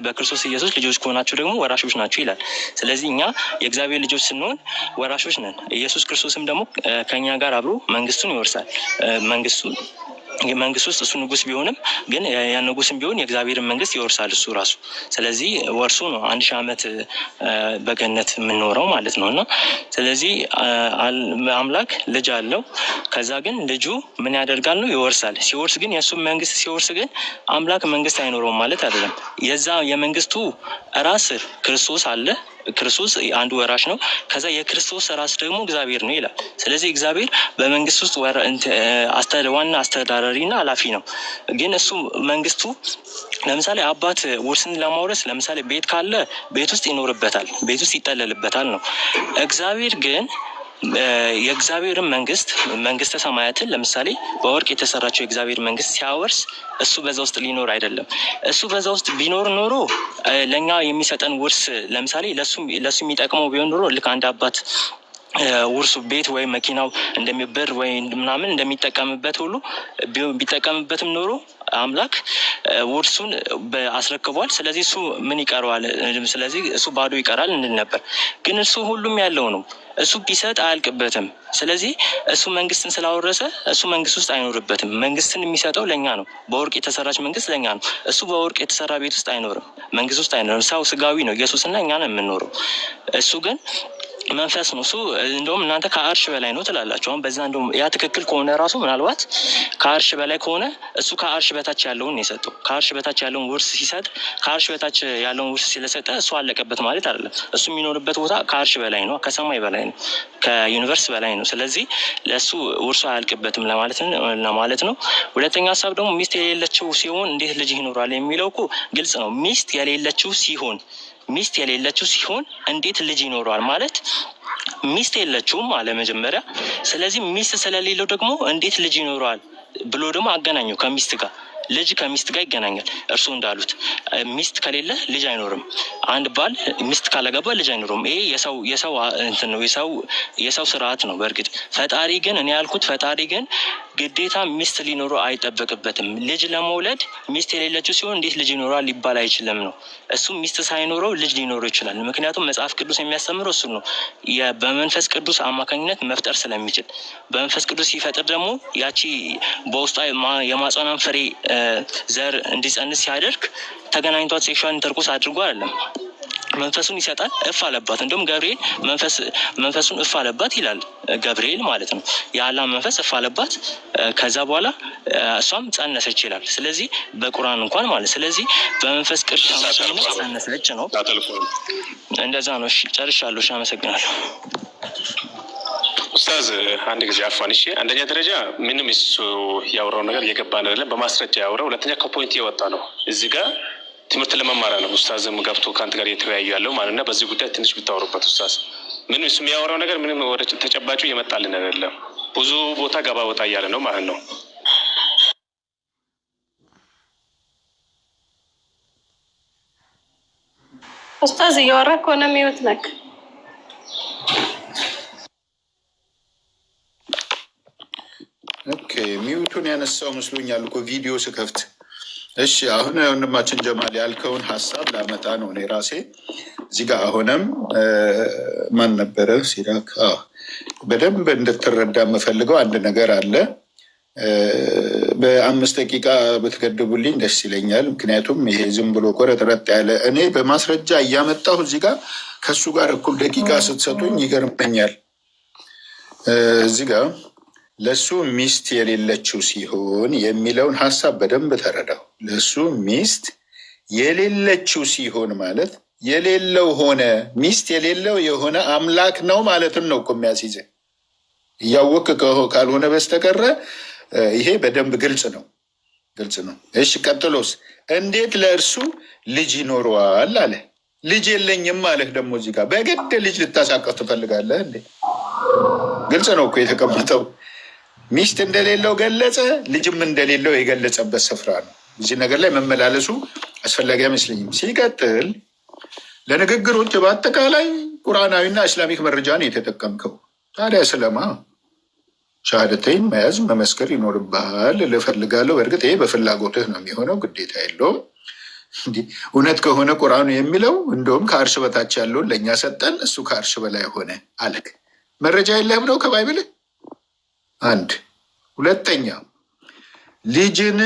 በክርስቶስ ኢየሱስ ልጆች ከሆናችሁ ደግሞ ወራሾች ናችሁ ይላል። ስለዚህ እኛ የእግዚአብሔር ልጆች ስንሆን ወራሾች ነን። ኢየሱስ ክርስቶስም ደግሞ ከእኛ ጋር አብሮ መንግስቱን ይወርሳል። መንግስት ውስጥ እሱ ንጉስ ቢሆንም ግን ያ ንጉስም ቢሆን የእግዚአብሔርን መንግስት ይወርሳል እሱ ራሱ። ስለዚህ ወርሱ ነው 1000 ዓመት በገነት የምንኖረው ማለት ነው። እና ስለዚህ አምላክ ልጅ አለው። ከዛ ግን ልጁ ምን ያደርጋል ነው? ይወርሳል። ሲወርስ ግን የእሱ መንግስት ሲወርስ ግን አምላክ መንግስት አይኖረውም ማለት አይደለም። የዛ የመንግስቱ ራስ ክርስቶስ አለ። ክርስቶስ አንዱ ወራሽ ነው። ከዛ የክርስቶስ ራስ ደግሞ እግዚአብሔር ነው ይላል። ስለዚህ እግዚአብሔር በመንግስት ውስጥ ዋና አስተዳዳሪና ኃላፊ ነው። ግን እሱ መንግስቱ ለምሳሌ አባት ውርስን ለማውረስ ለምሳሌ ቤት ካለ ቤት ውስጥ ይኖርበታል፣ ቤት ውስጥ ይጠለልበታል ነው። እግዚአብሔር ግን የእግዚአብሔርን መንግስተ ሰማያትን ለምሳሌ በወርቅ የተሰራቸው የእግዚአብሔር መንግስት ሲያወርስ እሱ በዛ ውስጥ ሊኖር አይደለም። እሱ በዛ ውስጥ ቢኖር ኖሮ ለእኛ የሚሰጠን ውርስ ለምሳሌ ለሱ የሚጠቅመው ቢሆን ኖሮ ልክ አንድ አባት ውርሱ ቤት ወይም መኪናው እንደሚበር ወይ ምናምን እንደሚጠቀምበት ሁሉ ቢጠቀምበትም ኖሮ አምላክ ውርሱን አስረክቧል። ስለዚህ እሱ ምን ይቀረዋል? ስለዚህ እሱ ባዶ ይቀራል እንል ነበር። ግን እሱ ሁሉም ያለው ነው። እሱ ቢሰጥ አያልቅበትም። ስለዚህ እሱ መንግስትን ስላወረሰ እሱ መንግስት ውስጥ አይኖርበትም። መንግስትን የሚሰጠው ለእኛ ነው። በወርቅ የተሰራች መንግስት ለእኛ ነው። እሱ በወርቅ የተሰራ ቤት ውስጥ አይኖርም፣ መንግስት ውስጥ አይኖርም። ሰው ስጋዊ ነው። ኢየሱስና እኛ ነው የምንኖረው። እሱ ግን መንፈስ ነው። እሱ እንደውም እናንተ ከአርሽ በላይ ነው ትላላችሁ። አሁን በዛ እንደውም ያ ትክክል ከሆነ ራሱ ምናልባት ከአርሽ በላይ ከሆነ እሱ ከአርሽ በታች ያለውን የሰጠው ከአርሽ በታች ያለውን ውርስ ሲሰጥ ከአርሽ በታች ያለውን ውርስ ስለሰጠ እሱ አለቀበት ማለት አይደለም። እሱ የሚኖርበት ቦታ ከአርሽ በላይ ነው፣ ከሰማይ በላይ ነው፣ ከዩኒቨርስ በላይ ነው። ስለዚህ ለእሱ ውርሱ አያልቅበትም ለማለት ነው። ሁለተኛ ሀሳብ ደግሞ ሚስት የሌለችው ሲሆን እንዴት ልጅ ይኖራል የሚለው እኮ ግልጽ ነው። ሚስት የሌለችው ሲሆን እንዴት ልጅ ይኖረዋል ማለት ሚስት የለችውም አለ መጀመሪያ። ስለዚህ ሚስት ስለሌለው ደግሞ እንዴት ልጅ ይኖረዋል ብሎ ደግሞ አገናኘው ከሚስት ጋር። ልጅ ከሚስት ጋር ይገናኛል። እርሱ እንዳሉት ሚስት ከሌለ ልጅ አይኖርም። አንድ ባል ሚስት ካላገባ ልጅ አይኖርም። ይሄ የሰው እንትን ነው፣ የሰው ስርዓት ነው። በእርግጥ ፈጣሪ ግን ግዴታ ሚስት ሊኖረው አይጠበቅበትም። ልጅ ለመውለድ ሚስት የሌለችው ሲሆን እንዴት ልጅ ይኖራል ሊባል አይችልም ነው። እሱ ሚስት ሳይኖረው ልጅ ሊኖረው ይችላል። ምክንያቱም መጽሐፍ ቅዱስ የሚያስተምረው እሱ ነው። በመንፈስ ቅዱስ አማካኝነት መፍጠር ስለሚችል በመንፈስ ቅዱስ ሲፈጥር ደግሞ ያቺ በውስጧ የማጸኗን ፍሬ ዘር እንዲጸንስ ሲያደርግ ተገናኝቷት ሴክሹዋል ኢንተርኮርስ አድርጎ አይደለም፣ መንፈሱን ይሰጣል። እፍ አለባት። እንደውም ገብርኤል መንፈሱን እፍ አለባት ይላል። ገብርኤል ማለት ነው። የአላህ መንፈስ እፍ አለባት። ከዛ በኋላ እሷም ጸነሰች ይላል። ስለዚህ በቁርአን እንኳን ማለት ስለዚህ በመንፈስ ቅዱስ ጸነሰች ነው። እንደዛ ነው። እሺ ጨርሻለሁ። እሺ አመሰግናለሁ። ኡስታዝ አንድ ጊዜ አፋን። እሺ አንደኛ ደረጃ ምንም እሱ ያወራው ነገር እየገባን አይደለም። በማስረጃ ያወራው። ሁለተኛ ከፖይንት የወጣ ነው። እዚህ ጋር ትምህርት ለመማር ነው ኡስታዝም ገብቶ ከአንተ ጋር እየተወያዩ ያለው ማለት ነው። በዚህ ጉዳይ ትንሽ ብታወሩበት ኡስታዝ። ምንም እሱ የሚያወራው ነገር ምንም ወደ ተጨባጩ እየመጣልን አይደለም። ብዙ ቦታ ገባ ወጣ እያለ ነው ማለት ነው። ኡስታዝ እያወራ ከሆነ የሚወት ነክ ኦኬ፣ ሚውቱን ያነሳው መስሎኛል እኮ ቪዲዮ ስከፍት። እሺ አሁን ወንድማችን ጀማል ያልከውን ሀሳብ ላመጣ ነው እኔ ራሴ እዚህ ጋር። አሁንም ማን ነበረ ሲራክ? በደንብ እንድትረዳ የምፈልገው አንድ ነገር አለ። በ5 ደቂቃ ብትገድቡልኝ ደስ ይለኛል። ምክንያቱም ይሄ ዝም ብሎ ቆረጥረጥ ያለ እኔ በማስረጃ እያመጣሁ እዚህ ጋር ከሱ ጋር እኩል ደቂቃ ስትሰጡኝ ይገርመኛል። እዚህ ጋር ለሱ ሚስት የሌለችው ሲሆን የሚለውን ሀሳብ በደንብ ተረዳው። ለሱ ሚስት የሌለችው ሲሆን ማለት የሌለው ሆነ፣ ሚስት የሌለው የሆነ አምላክ ነው ማለትም ነው እኮ የሚያስይዘን። እያወቅ ካልሆነ በስተቀረ ይሄ በደንብ ግልጽ ነው። እሺ ቀጥሎስ እንዴት ለእርሱ ልጅ ይኖረዋል አለ። ልጅ የለኝም አለህ። ደግሞ እዚህ ጋር በግድ ልጅ ልታሳቀፍ ትፈልጋለህ እንዴ? ግልጽ ነው እኮ የተቀመጠው። ሚስት እንደሌለው ገለጸ፣ ልጅም እንደሌለው የገለጸበት ስፍራ ነው። እዚህ ነገር ላይ መመላለሱ አስፈላጊ አይመስለኝም። ሲቀጥል ለንግግሮች በአጠቃላይ ቁርአናዊና እስላሚክ መረጃ ነው የተጠቀምከው። ታዲያ ስለማ ሻሃደተይን መያዝ መመስከር ይኖርብሃል ልፈልጋለሁ። በእርግጥ ይሄ በፍላጎትህ ነው የሚሆነው፣ ግዴታ የለውም። እንዲህ እውነት ከሆነ ቁርአኑ የሚለው እንደውም ከአርሽ በታች ያለውን ለእኛ ሰጠን፣ እሱ ከአርሽ በላይ ሆነ አለክ። መረጃ የለህም ነው ከባይብል? አንድ ሁለተኛ ልጅን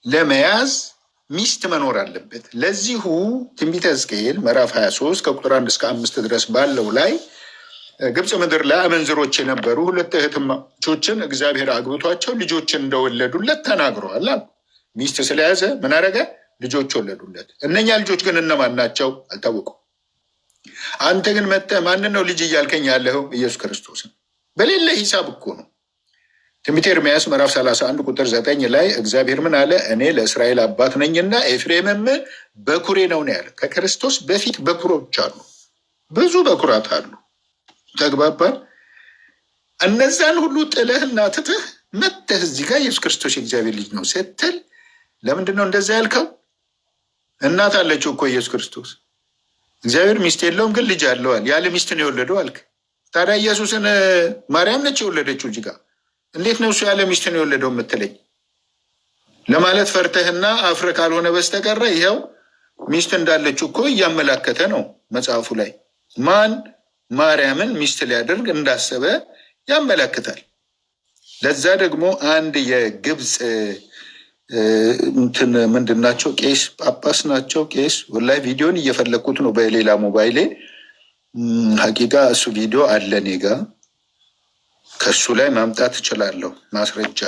ለመያዝ ሚስት መኖር አለበት። ለዚሁ ትንቢተ ሕዝቅኤል ምዕራፍ 23 ከቁጥር 1 እስከ 5 ድረስ ባለው ላይ ግብፅ ምድር ላይ አመንዝሮች የነበሩ ሁለት እህትማቾችን እግዚአብሔር አግብቷቸው ልጆችን እንደወለዱለት ተናግረዋል። ሚስት ስለያዘ ምን አደረገ? ልጆች ወለዱለት። እነኛ ልጆች ግን እነማን ናቸው? አልታወቁም። አንተ ግን መጥተህ ማንን ነው ልጅ እያልከኝ ያለኸው? ኢየሱስ ክርስቶስን። በሌለ ሂሳብ እኮ ነው። ትንቢተ ኤርምያስ ምዕራፍ 31 ቁጥር 9 ላይ እግዚአብሔር ምን አለ? እኔ ለእስራኤል አባት ነኝና ኤፍሬምም በኩሬ ነው ያለ። ከክርስቶስ በፊት በኩሮች አሉ፣ ብዙ በኩራት አሉ። ተግባባን? እነዛን ሁሉ ጥለህና ትተህ መጥተህ እዚህ ጋር ኢየሱስ ክርስቶስ የእግዚአብሔር ልጅ ነው ስትል ለምንድን ነው እንደዛ ያልከው? እናት አለችው እኮ ኢየሱስ ክርስቶስ። እግዚአብሔር ሚስት የለውም ግን ልጅ አለዋል። ያለ ሚስት ነው የወለደው አልክ። ታዲያ ኢየሱስን ማርያም ነች የወለደችው። እዚህ ጋር እንዴት ነው እሱ ያለ ሚስት ነው የወለደው የምትለኝ? ለማለት ፈርተህና አፍረ ካልሆነ በስተቀረ ይኸው ሚስት እንዳለችው እኮ እያመላከተ ነው መጽሐፉ ላይ። ማን ማርያምን ሚስት ሊያደርግ እንዳሰበ ያመለክታል። ለዛ ደግሞ አንድ የግብፅ እንትን ምንድን ናቸው? ቄስ ጳጳስ ናቸው። ቄስ ወላሂ ቪዲዮን እየፈለግኩት ነው በሌላ ሞባይሌ። ሀቂቃ እሱ ቪዲዮ አለ እኔ ጋ፣ ከሱ ላይ ማምጣት እችላለሁ ማስረጃ።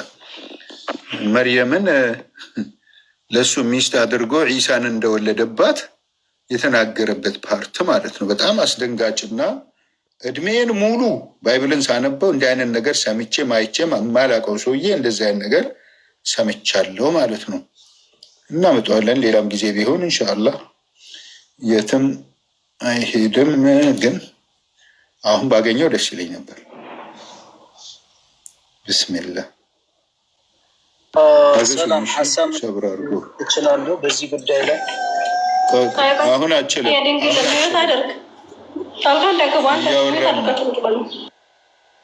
መርየምን ለእሱ ሚስት አድርጎ ዒሳን እንደወለደባት የተናገረበት ፓርት ማለት ነው። በጣም አስደንጋጭና እድሜን ሙሉ ባይብልን ሳነበው እንዲህ አይነት ነገር ሰምቼ ማይቼም የማላውቀው ሰውዬ እንደዚህ አይነት ነገር ሰምቻለሁ ማለት ነው። እናመጣዋለን ሌላም ጊዜ ቢሆን ኢንሻአላህ፣ የትም አይሄድም። ግን አሁን ባገኘው ደስ ይለኝ ነበር። ብስሚላህ ሰላም ሀሳብ እችላለሁ በዚህ ጉዳይ ላይ አሁን አችልም።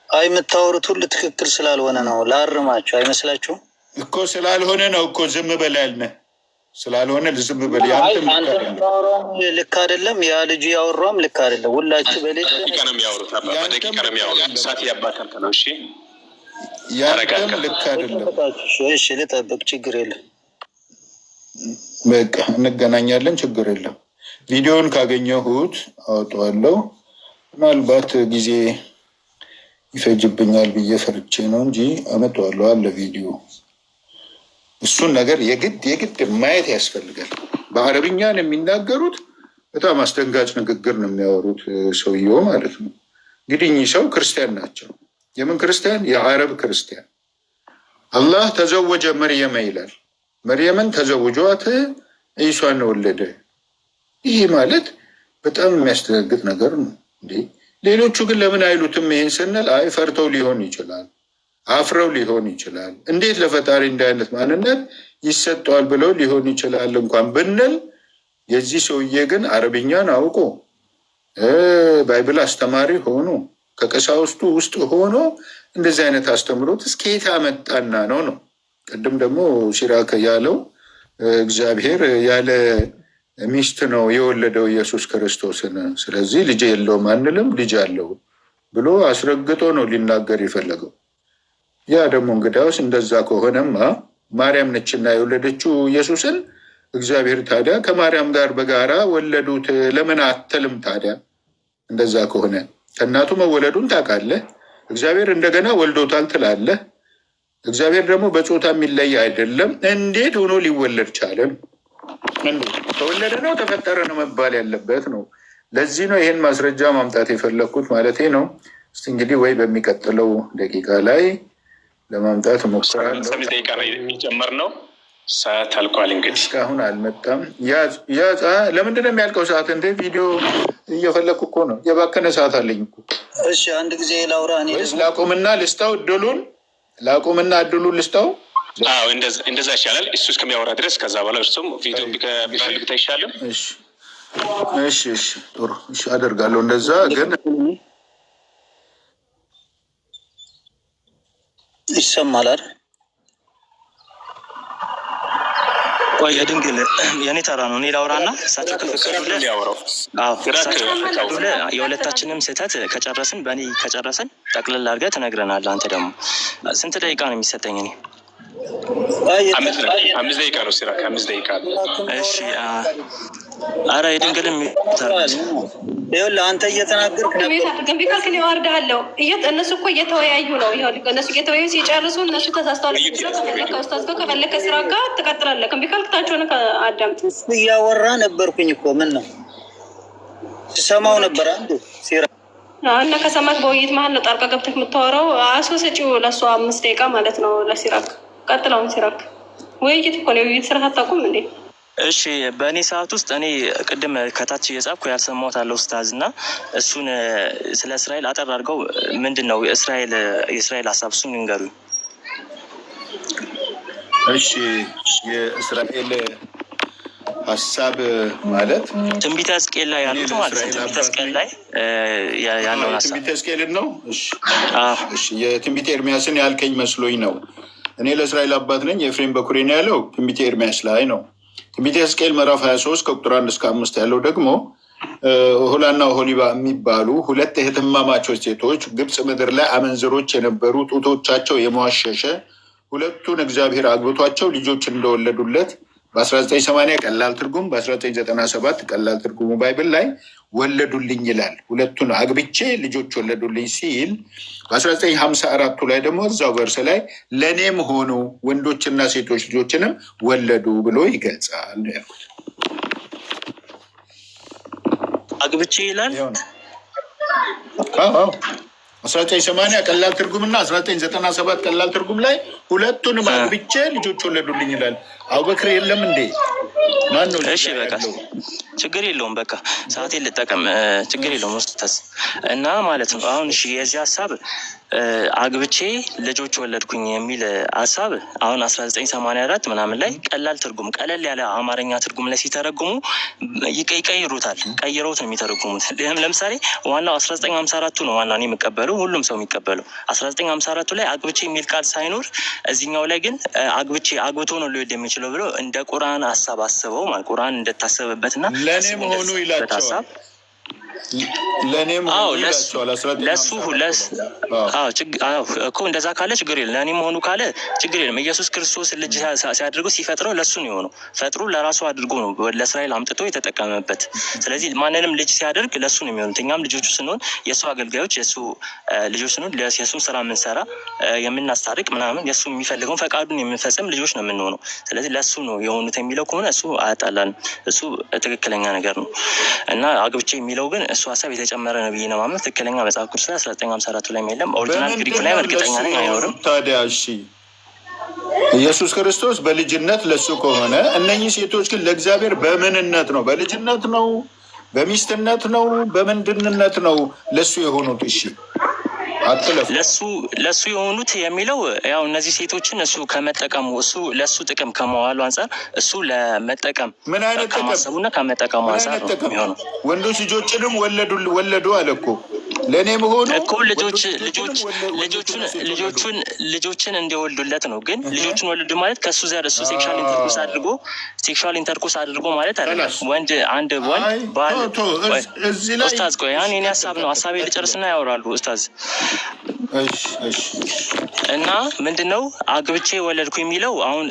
አይ የምታወሩት ሁሉ ትክክል ስላልሆነ ነው። ላርማችሁ አይመስላችሁም እኮ? ስላልሆነ ነው እኮ ዝም በል ያልነህ። ስላልሆነ ዝም በል። ልክ አይደለም። ያ ልጁ ያወራም ልክ አይደለም። ሁላችሁ በደቂቃ ነው የሚያወሩት። ሰዓት ያባከልክ ነው። እሺ ያንተም ልክ አይደለም። እሺ ልጠብቅ፣ ችግር የለም። በቃ እንገናኛለን፣ ችግር የለም። ቪዲዮውን ካገኘሁት አወጣዋለሁ። ምናልባት ጊዜ ይፈጅብኛል ብዬ ፈርቼ ነው እንጂ አመጣዋለሁ። አለ ቪዲዮ። እሱን ነገር የግድ ማየት ያስፈልጋል። በአረብኛ ነው የሚናገሩት። በጣም አስደንጋጭ ንግግር ነው የሚያወሩት ሰውየው ማለት ነው። እንግዲህ እኚህ ሰው ክርስቲያን ናቸው። የምን ክርስቲያን? የአረብ ክርስቲያን። አላህ ተዘወጀ መርየመ ይላል። መርየምን ተዘውጇት ዒሳን ወለደ። ይሄ ማለት በጣም የሚያስደነግጥ ነገር ነው እንዴ! ሌሎቹ ግን ለምን አይሉትም? ይሄን ስንል አይ ፈርተው ሊሆን ይችላል፣ አፍረው ሊሆን ይችላል፣ እንዴት ለፈጣሪ እንዲህ አይነት ማንነት ይሰጠዋል ብለው ሊሆን ይችላል እንኳን ብንል፣ የዚህ ሰውዬ ግን አረብኛን አውቆ ባይብል አስተማሪ ሆኖ ከቀሳውስቱ ውስጥ ሆኖ እንደዚህ አይነት አስተምሮት እስከየት አመጣና ነው። ቅድም ደግሞ ሲራክ ያለው እግዚአብሔር ያለ ሚስት ነው የወለደው ኢየሱስ ክርስቶስን። ስለዚህ ልጅ የለውም አንልም፣ ልጅ አለው ብሎ አስረግጦ ነው ሊናገር የፈለገው። ያ ደግሞ እንግዳውስ እንደዛ ከሆነማ ማርያም ነችና የወለደችው ኢየሱስን። እግዚአብሔር ታዲያ ከማርያም ጋር በጋራ ወለዱት ለምን አትልም? ታዲያ እንደዛ ከሆነ ከእናቱ መወለዱን ታውቃለህ። እግዚአብሔር እንደገና ወልዶታል ትላለህ። እግዚአብሔር ደግሞ በጾታ የሚለይ አይደለም። እንዴት ሆኖ ሊወለድ ቻለን? ተወለደ ነው ተፈጠረ ነው መባል ያለበት ነው። ለዚህ ነው ይህን ማስረጃ ማምጣት የፈለግኩት ማለቴ ነው። እስቲ እንግዲህ ወይ በሚቀጥለው ደቂቃ ላይ ለማምጣት ሞክራለሁ። 5 ደቂቃ ነው የሚጨመር ሰዓት አልቋል። እንግዲህ እስካሁን አልመጣም። ለምንድን ነው የሚያልቀው ሰዓት? እንደ ቪዲዮ እየፈለኩ እኮ ነው። የባከነ ሰዓት አለኝ እኮ። እሺ አንድ ጊዜ ላውራ። ላቁምና ልስጣው እድሉን ልስጣው። እንደዛ ይሻላል። እሱ እስከሚያወራ ድረስ ከዛ በኋላ እርሱም ቪዲዮ ቢፈልግ አይሻልም? እሺ ጥሩ። እሺ አደርጋለሁ እንደዛ። ግን ይሰማል አይደል? ቆይ የድንግል የኔ ተራ ነው። እኔ ላውራና እሳቸው ከፈቀዱልህ የሁለታችንም ስህተት ከጨረስን በእኔ ከጨረስን ጠቅልል አድርገህ ትነግረናለህ። አንተ ደግሞ ስንት ደቂቃ ነው የሚሰጠኝ? እኔ 5 ደቂቃ ነው ሲራክ፣ 5 ደቂቃ ነው። እሺ አረ የድንግልም ይኸውልህ አንተ እየተናገርክ ግን ቢካልክ ነው አወርድሃለሁ። እነሱ እኮ እየተወያዩ ነው። ይኸውልህ እነሱ እየተወያዩ ሲጨርሱ እነሱ ተሳስተዋል። ከፈለከ ስራ ጋር ትቀጥላለህ። ግን ቢካልክ ታቸውን አዳምጥ። እያወራ ነበርኩኝ እኮ ምን ነው ስሰማው ነበር። አንዱ ሲራ እና ከሰማት በውይይት መሀል ነው ጣልቃ ገብተህ የምታወራው። አስወስጪው ለእሷ 5 ደቂቃ ማለት ነው ለሲራክ። ቀጥለውን ሲራክ ውይይት እኮ ነው። የውይይት ስራ አታውቁም እንዴ? እሺ በእኔ ሰዓት ውስጥ እኔ ቅድም ከታች እየጻፍኩ ያልሰማሁት አለው ኡስታዝ እና እሱን ስለ እስራኤል አጠር አድርገው ምንድን ነው የእስራኤል ሀሳብ እሱን ይንገሩኝ። እሺ የእስራኤል ሀሳብ ማለት ትንቢተ ሕዝቅኤል ላይ ያሉት ማለት ነው። ትንቢተ ሕዝቅኤል ላይ ያለውን ሀሳብ ትንቢተ ሕዝቅኤልን ነው። እሺ የትንቢተ ኤርሚያስን ያልከኝ መስሎኝ ነው። እኔ ለእስራኤል አባት ነኝ የኤፍሬም በኩሬ ነው ያለው ትንቢተ ኤርሚያስ ላይ ነው። ትንቢተ ሕዝቅኤል ምዕራፍ 23 ከቁጥር 1 እስከ 5 ያለው ደግሞ ኦሆላና ኦሆሊባ የሚባሉ 2 እህትማማቾች ሴቶች ግብፅ ምድር ላይ አመንዝሮች የነበሩ ጡቶቻቸው የመዋሸሸ 2ቱን እግዚአብሔር አግብቷቸው ልጆች እንደወለዱለት በ1980 ቀላል ትርጉም በ1997 ቀላል ትርጉሙ ባይብል ላይ ወለዱልኝ ይላል። 2ቱን አግብቼ ልጆች ወለዱልኝ ሲል በ1954 ላይ ደግሞ እዛው ቨርስ ላይ ለእኔም ሆኑ ወንዶችና ሴቶች ልጆችንም ወለዱ ብሎ ይገልጻል ያልኩት። አግብቼ ይላል። 1980 ቀላል ትርጉምና 1997 ቀላል ትርጉም ላይ 2ቱንም አግብቼ ልጆች ወለዱልኝ ይላል። አቡበክር የለም እንዴ? ማን ነው? እሺ በቃ ችግር የለውም። በቃ ሰዓቴን ልጠቀም። ችግር የለውም ኡስታዝ እና ማለት ነው። አሁን እሺ የዚህ ሀሳብ አግብቼ ልጆች ወለድኩኝ የሚል ሀሳብ አሁን 1984 ምናምን ላይ ቀላል ትርጉም ቀለል ያለ አማርኛ ትርጉም ላይ ሲተረጉሙ ይቀይሩታል። ቀይረውት ነው የሚተረጉሙት። ለምሳሌ ዋናው 1954 ነው ዋና እኔ የምቀበለው ሁሉም ሰው የሚቀበለው 1954 ላይ አግብቼ የሚል ቃል ሳይኖር እዚህኛው ላይ ግን አግብቶ ነው ሊወልድ የሚችለው ብሎ እንደ ቁርአን ሀሳብ አስበው ማለት ቁርአን እንደታሰበበትና ለኔ መሆኑ ይላቸዋል። ለሱ እኮ እንደዛ ካለ ችግር የለም። ለእኔ መሆኑ ካለ ችግር የለም። ኢየሱስ ክርስቶስ ልጅ ሲያደርገው ሲፈጥረው ለሱ ነው የሆነው። ፈጥሮ ለራሱ አድርጎ ነው ለእስራኤል አምጥቶ የተጠቀመበት። ስለዚህ ማንንም ልጅ ሲያደርግ ለሱ ነው የሚሆኑት። እኛም ልጆቹ ስንሆን የእሱ አገልጋዮች የእሱ ልጆች ስንሆን የእሱን ስራ የምንሰራ የምናስታርቅ ምናምን የእሱ የሚፈልገውን ፈቃዱን የምንፈጽም ልጆች ነው የምንሆነው። ስለዚህ ለሱ ነው የሆኑት የሚለው ከሆነ እሱ አያጣላንም። እሱ ትክክለኛ ነገር ነው እና አግብቼ የሚለው ግን እሱ ሀሳብ የተጨመረ ነው ብዬ ነው የማምነው። ትክክለኛ መጽሐፍ ቅዱስ ላይ 1954 ላይ የለም። ኦሪጂናል ግሪክ ላይ እርግጠኛ ነኝ አይኖርም። ታዲያ እሺ ኢየሱስ ክርስቶስ በልጅነት ለሱ ከሆነ እነኚህ ሴቶች ግን ለእግዚአብሔር በምንነት ነው? በልጅነት ነው? በሚስትነት ነው? በምንድንነት ነው ለሱ የሆኑት? እሺ ለሱ የሆኑት የሚለው ያው እነዚህ ሴቶችን እሱ ከመጠቀሙ እሱ ለሱ ጥቅም ከመዋሉ አንጻር እሱ ለመጠቀም ምን አይነት ከማሰቡና ከመጠቀሙ አንጻር ነው የሚሆነው። ወንዶች ልጆችንም ወለዱ አለ እኮ ለእኔ መሆኑ እኮ ልጆችን እንዲወልዱለት ነው። ግን ልጆችን ወልዱ ማለት ከእሱ ዘር እሱ ሴክሹዋል ኢንተርኮርስ አድርጎ ማለት አይደለም። ወንድ ባል ኡስታዝ ቆይ ያን የኔ ሀሳብ ነው። ሀሳቤ ልጨርስና ያወራሉ ኡስታዝ እና ምንድነው አግብቼ ወለድኩ የሚለው አሁን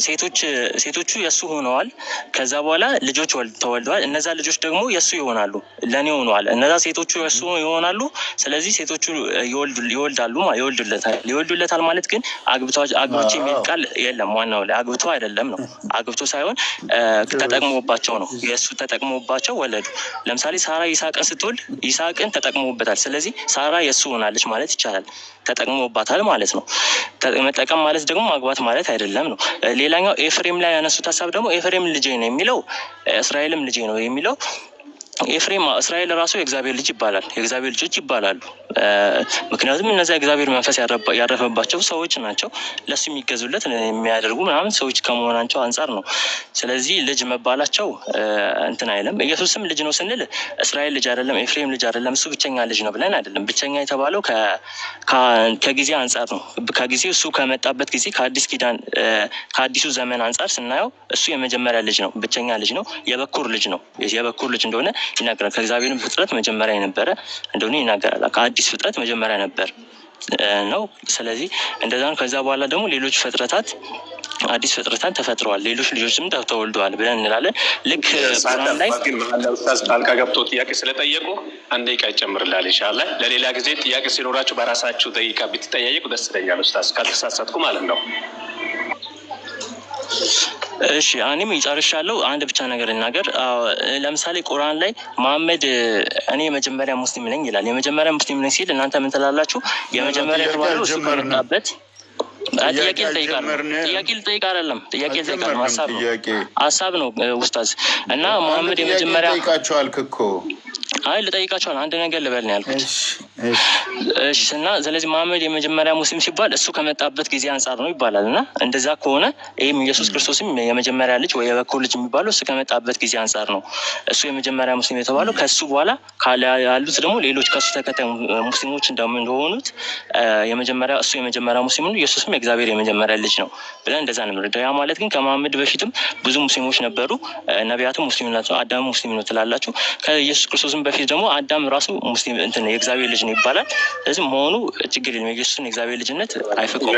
ሴቶቹ የእሱ ሆነዋል። ከዛ በኋላ ልጆች ተወልደዋል። እነዛ ልጆች ደግሞ የእሱ ይሆናሉ፣ ለእኔ ሆነዋል። እነዛ ሴቶቹ የእሱ ይሆናሉ። ስለዚህ ሴቶቹ ይወልዱለታል ማለት ግን አግብቶ የሚል ቃል የለም። ዋናው ላይ አግብቶ አይደለም ነው። አግብቶ ሳይሆን ተጠቅሞባቸው ነው። የእሱ ተጠቅሞባቸው ወለዱ። ለምሳሌ ሳራ ይስሐቅን ስትወልድ ይስሐቅን ተጠቅሞበታል። ስለዚህ ሳራ የእሱ ሆናለች ማለት ይቻላል። ተጠቅሞባታል ማለት ነው። መጠቀም ማለት ደግሞ ማግባት ማለት አይደለም ነው። ሌላኛው ኤፍሬም ላይ ያነሱት ሀሳብ ደግሞ ኤፍሬም ልጄ ነው የሚለው እስራኤልም ልጄ ነው የሚለው ኤፍሬም እስራኤል ራሱ የእግዚአብሔር ልጅ ይባላል። የእግዚአብሔር ልጆች ይባላሉ። ምክንያቱም እነዚያ እግዚአብሔር መንፈስ ያረፈባቸው ሰዎች ናቸው። ለሱ የሚገዙለት የሚያደርጉ ምናምን ሰዎች ከመሆናቸው አንጻር ነው። ስለዚህ ልጅ መባላቸው እንትን አይለም። ኢየሱስም ልጅ ነው ስንል እስራኤል ልጅ አይደለም፣ ኤፍሬም ልጅ አይደለም፣ እሱ ብቸኛ ልጅ ነው ብለን አይደለም። ብቸኛ የተባለው ከጊዜ አንጻር ነው። ከጊዜ እሱ ከመጣበት ጊዜ ከአዲስ ኪዳን ከአዲሱ ዘመን አንጻር ስናየው እሱ የመጀመሪያ ልጅ ነው፣ ብቸኛ ልጅ ነው፣ የበኩር ልጅ ነው። የበኩር ልጅ እንደሆነ ይናገራል። ከእግዚአብሔርም ፍጥረት መጀመሪያ የነበረ እንደሆነ ይናገራል። ከአዲስ ፍጥረት መጀመሪያ ነበር ነው። ስለዚህ እንደዛ ነው። ከዛ በኋላ ደግሞ ሌሎች ፍጥረታት አዲስ ፍጥረታት ተፈጥረዋል፣ ሌሎች ልጆችም ተወልደዋል ብለን እንላለን። ልክ ቁርአን ላይ ኡስታዝ ጣልቃ ገብቶ ጥያቄ ስለጠየቁ አንድ ደቂቃ ይጨምርላል ኢንሻአላህ። ለሌላ ጊዜ ጥያቄ ሲኖራችሁ በራሳችሁ ደቂቃ ብትጠያየቁ ደስ ይለኛል ኡስታዝ፣ ካልተሳሳትኩ ማለት ነው። እሺ እኔም ይጨርሻለሁ። አንድ ብቻ ነገር እናገር። ለምሳሌ ቁርአን ላይ መሐመድ እኔ የመጀመሪያ ሙስሊም ነኝ ይላል። የመጀመሪያ ሙስሊም ነኝ ሲል እናንተ ምን ትላላችሁ? የመጀመሪያ የተባለው እሱ ከመጣበት ጥያቄ ልጠይቅ አይደለም፣ ጥያቄ ልጠይቅ ነው። ሀሳብ ነው ኡስታዝ። እና መሐመድ የመጀመሪያ ልጠይቃቸዋል። አንድ ነገር ልበል ነው ያልኩት። እሺ እና ስለዚህ መሐመድ የመጀመሪያ ሙስሊም ሲባል እሱ ከመጣበት ጊዜ አንጻር ነው ይባላል። እና እንደዛ ከሆነ ይህም ኢየሱስ ክርስቶስም የመጀመሪያ ልጅ ወይ የበኩር ልጅ የሚባለው እሱ ከመጣበት ጊዜ አንጻር ነው። እሱ የመጀመሪያ ሙስሊም የተባለው ከሱ በኋላ ያሉት ደግሞ ሌሎች ከሱ ተከታይ ሙስሊሞች እንደሆኑት የመጀመሪያ እሱ የመጀመሪያ ሙስሊም ነው፣ ኢየሱስም የእግዚአብሔር የመጀመሪያ ልጅ ነው ብለን እንደዛ ነው የምንረዳው። ያ ማለት ግን ከመሐመድ በፊትም ብዙ ሙስሊሞች ነበሩ። ነቢያትም ሙስሊም ናቸው። አዳም ሙስሊም ነው ትላላችሁ። ከኢየሱስ ክርስቶስም በፊት ደግሞ አዳም ራሱ ሙስሊም እንትን የእግዚአብሔር ልጅ ነው ይባላል። ስለዚህ መሆኑ ችግር የለም። የኢየሱስን የእግዚአብሔር ልጅነት አይፈቅም።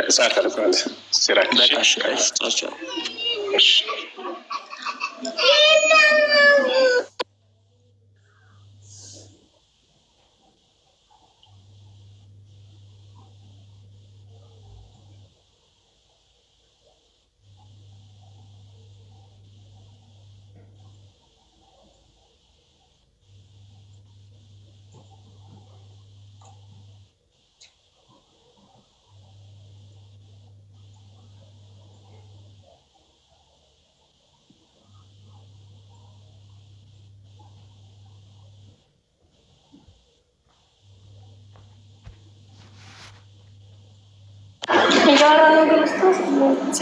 እያወራ ነው ግን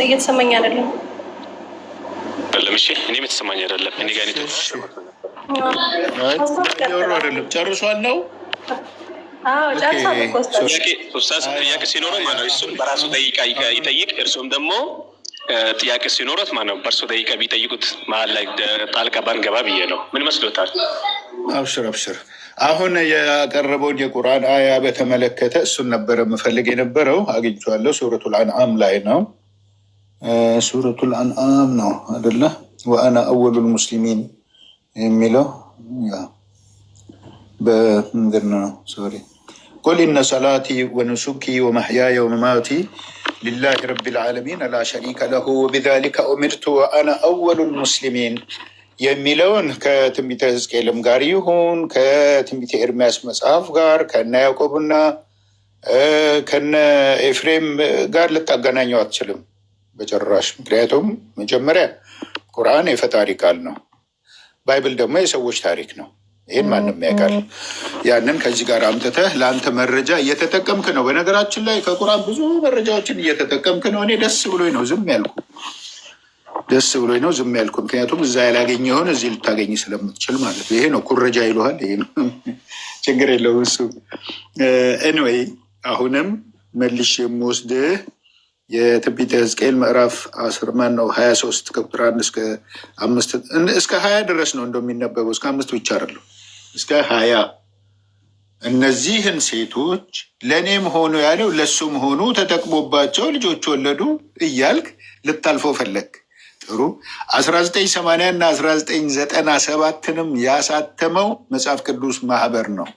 እየተሰማኝ አይደለም። እሺ እኔም የተሰማኝ አይደለም። እኔ ጋር አይደለም። ጨርሷል ነው ኡስታዝ ጥያቄ ሲኖረው ማነው እሱን በራሱ ደቂቃ ይጠይቅ። እርሱም ደግሞ ጥያቄ ሲኖረት ማነው በእርሱ ደቂቃ ቢጠይቁት መሀል ላይ ጣልቃ ባንገባ ብዬ ነው። ምን መስሎታል? አብሽር አሁን ያቀረበውን የቁርአን አያ በተመለከተ እሱን ነበረ የምፈልግ የነበረው። አግኝቼዋለሁ። ሱረቱል አንዓም ላይ ነው። ሱረቱል አንዓም ነው አይደለ? ወአና አወሉል ሙስሊሚን የሚለው በምንድን ነው? ሶሪ ቁል ኢነ ሰላቲ ወኑሱኪ ወመሕያየ ወመማቲ ሊላሂ ረቢል ዓለሚን ላ ሸሪከ ለሁ ወቢዛሊከ ኡሚርቱ ወአና አወሉል ሙስሊሚን የሚለውን ከትንቢተ ሕዝቅኤልም ጋር ይሁን ከትንቢተ ኤርሚያስ መጽሐፍ ጋር ከነ ያዕቆብና ከነ ኤፍሬም ጋር ልታገናኘው አትችልም በጭራሽ። ምክንያቱም መጀመሪያ ቁርአን የፈጣሪ ቃል ነው፣ ባይብል ደግሞ የሰዎች ታሪክ ነው። ይህን ማንም ያውቃል። ያንን ከዚህ ጋር አምጥተህ ለአንተ መረጃ እየተጠቀምክ ነው። በነገራችን ላይ ከቁርአን ብዙ መረጃዎችን እየተጠቀምክ ነው። እኔ ደስ ብሎኝ ነው ዝም ያልኩ ምክንያቱም እዛ ያላገኘኸውን እዚህ ልታገኝ ስለምትችል ማለት ነው። ይሄ ነው ኩረጃ ይሉሃል። ይሄ ነው ችግር የለውም እሱ። ኤኒዌይ አሁንም መልሽ የምወስድህ የትንቢተ ሕዝቅኤል ምዕራፍ 23 ከቁጥር 1 እስከ 5 እስከ 20 ድረስ ነው እንደሚነበበው። እስከ 5 ብቻ አይደለም እስከ 20። እነዚህን ሴቶች ለእኔም ሆኑ ያለው ለሱም ሆኑ ተጠቅሞባቸው ልጆች ወለዱ እያልክ ልታልፈው ፈለግ። ጥሩ 1980 እና 1997ንም ያሳተመው መጽሐፍ ቅዱስ ማህበር ነው።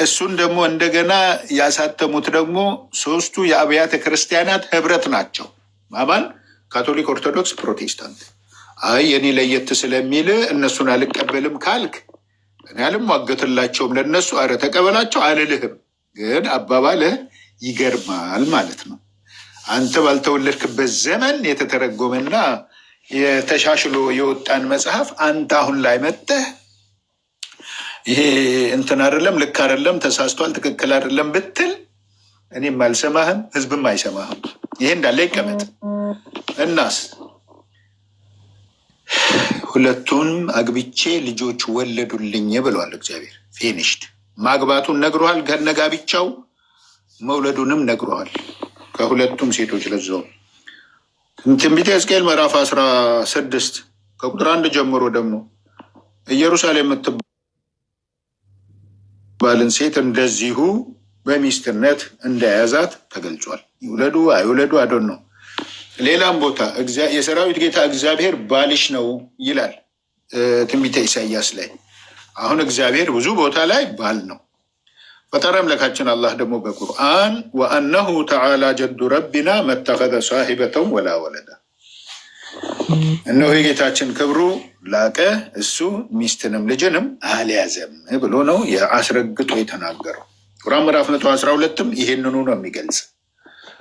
እሱን ደግሞ እንደገና ያሳተሙት ደግሞ ሶስቱ የአብያተ ክርስቲያናት ህብረት ናቸው። ማባል ካቶሊክ፣ ኦርቶዶክስ፣ ፕሮቴስታንት። አይ የኔ ለየት ስለሚል እነሱን አልቀበልም ካልክ እኔ አልሟገትላቸውም ለእነሱ። አረ ተቀበላቸው አልልህም፣ ግን አባባልህ ይገርማል ማለት ነው። አንተ ባልተወለድክበት ዘመን የተተረጎመና የተሻሽሎ የወጣን መጽሐፍ አንተ አሁን ላይ መጥተህ ይሄ እንትን አይደለም፣ ልክ አይደለም፣ ተሳስቷል፣ ትክክል አይደለም ብትል እኔም አልሰማህም፣ ህዝብም አይሰማህም። ይሄ እንዳለ ይቀመጥ። እናስ ሁለቱንም አግብቼ ልጆች ወለዱልኝ ብለዋል እግዚአብሔር። ፊኒሽድ። ማግባቱን ነግሮሃል፣ ከነጋብቻው መውለዱንም ነግሮሃል። ከሁለቱም ሴቶች ለዛው ትንቢተ ሕዝቅኤል ምዕራፍ 16 ከቁጥር 1 ጀምሮ ደግሞ ኢየሩሳሌም የምትባልን ሴት እንደዚሁ በሚስትነት እንደያዛት ተገልጿል። ይውለዱ አይውለዱ አዶን ነው። ሌላም ቦታ የሰራዊት ጌታ እግዚአብሔር ባልሽ ነው ይላል ትንቢተ ኢሳያስ ላይ። አሁን እግዚአብሔር ብዙ ቦታ ላይ ባል ነው። ፈጠረ አምላካችን አላህ ደግሞ በቁርአን ወአነሁ ተዓላ ጀዱ ረቢና መተኸዘ ሳሂበተን ወላ ወለዳ፣ እነሆ የጌታችን ክብሩ ላቀ እሱ ሚስትንም ልጅንም አልያዘም ብሎ ነው አስረግጦ የተናገረው። ቁርአን ምዕራፍ 112ም ይሄንኑ ነው የሚገልጽ።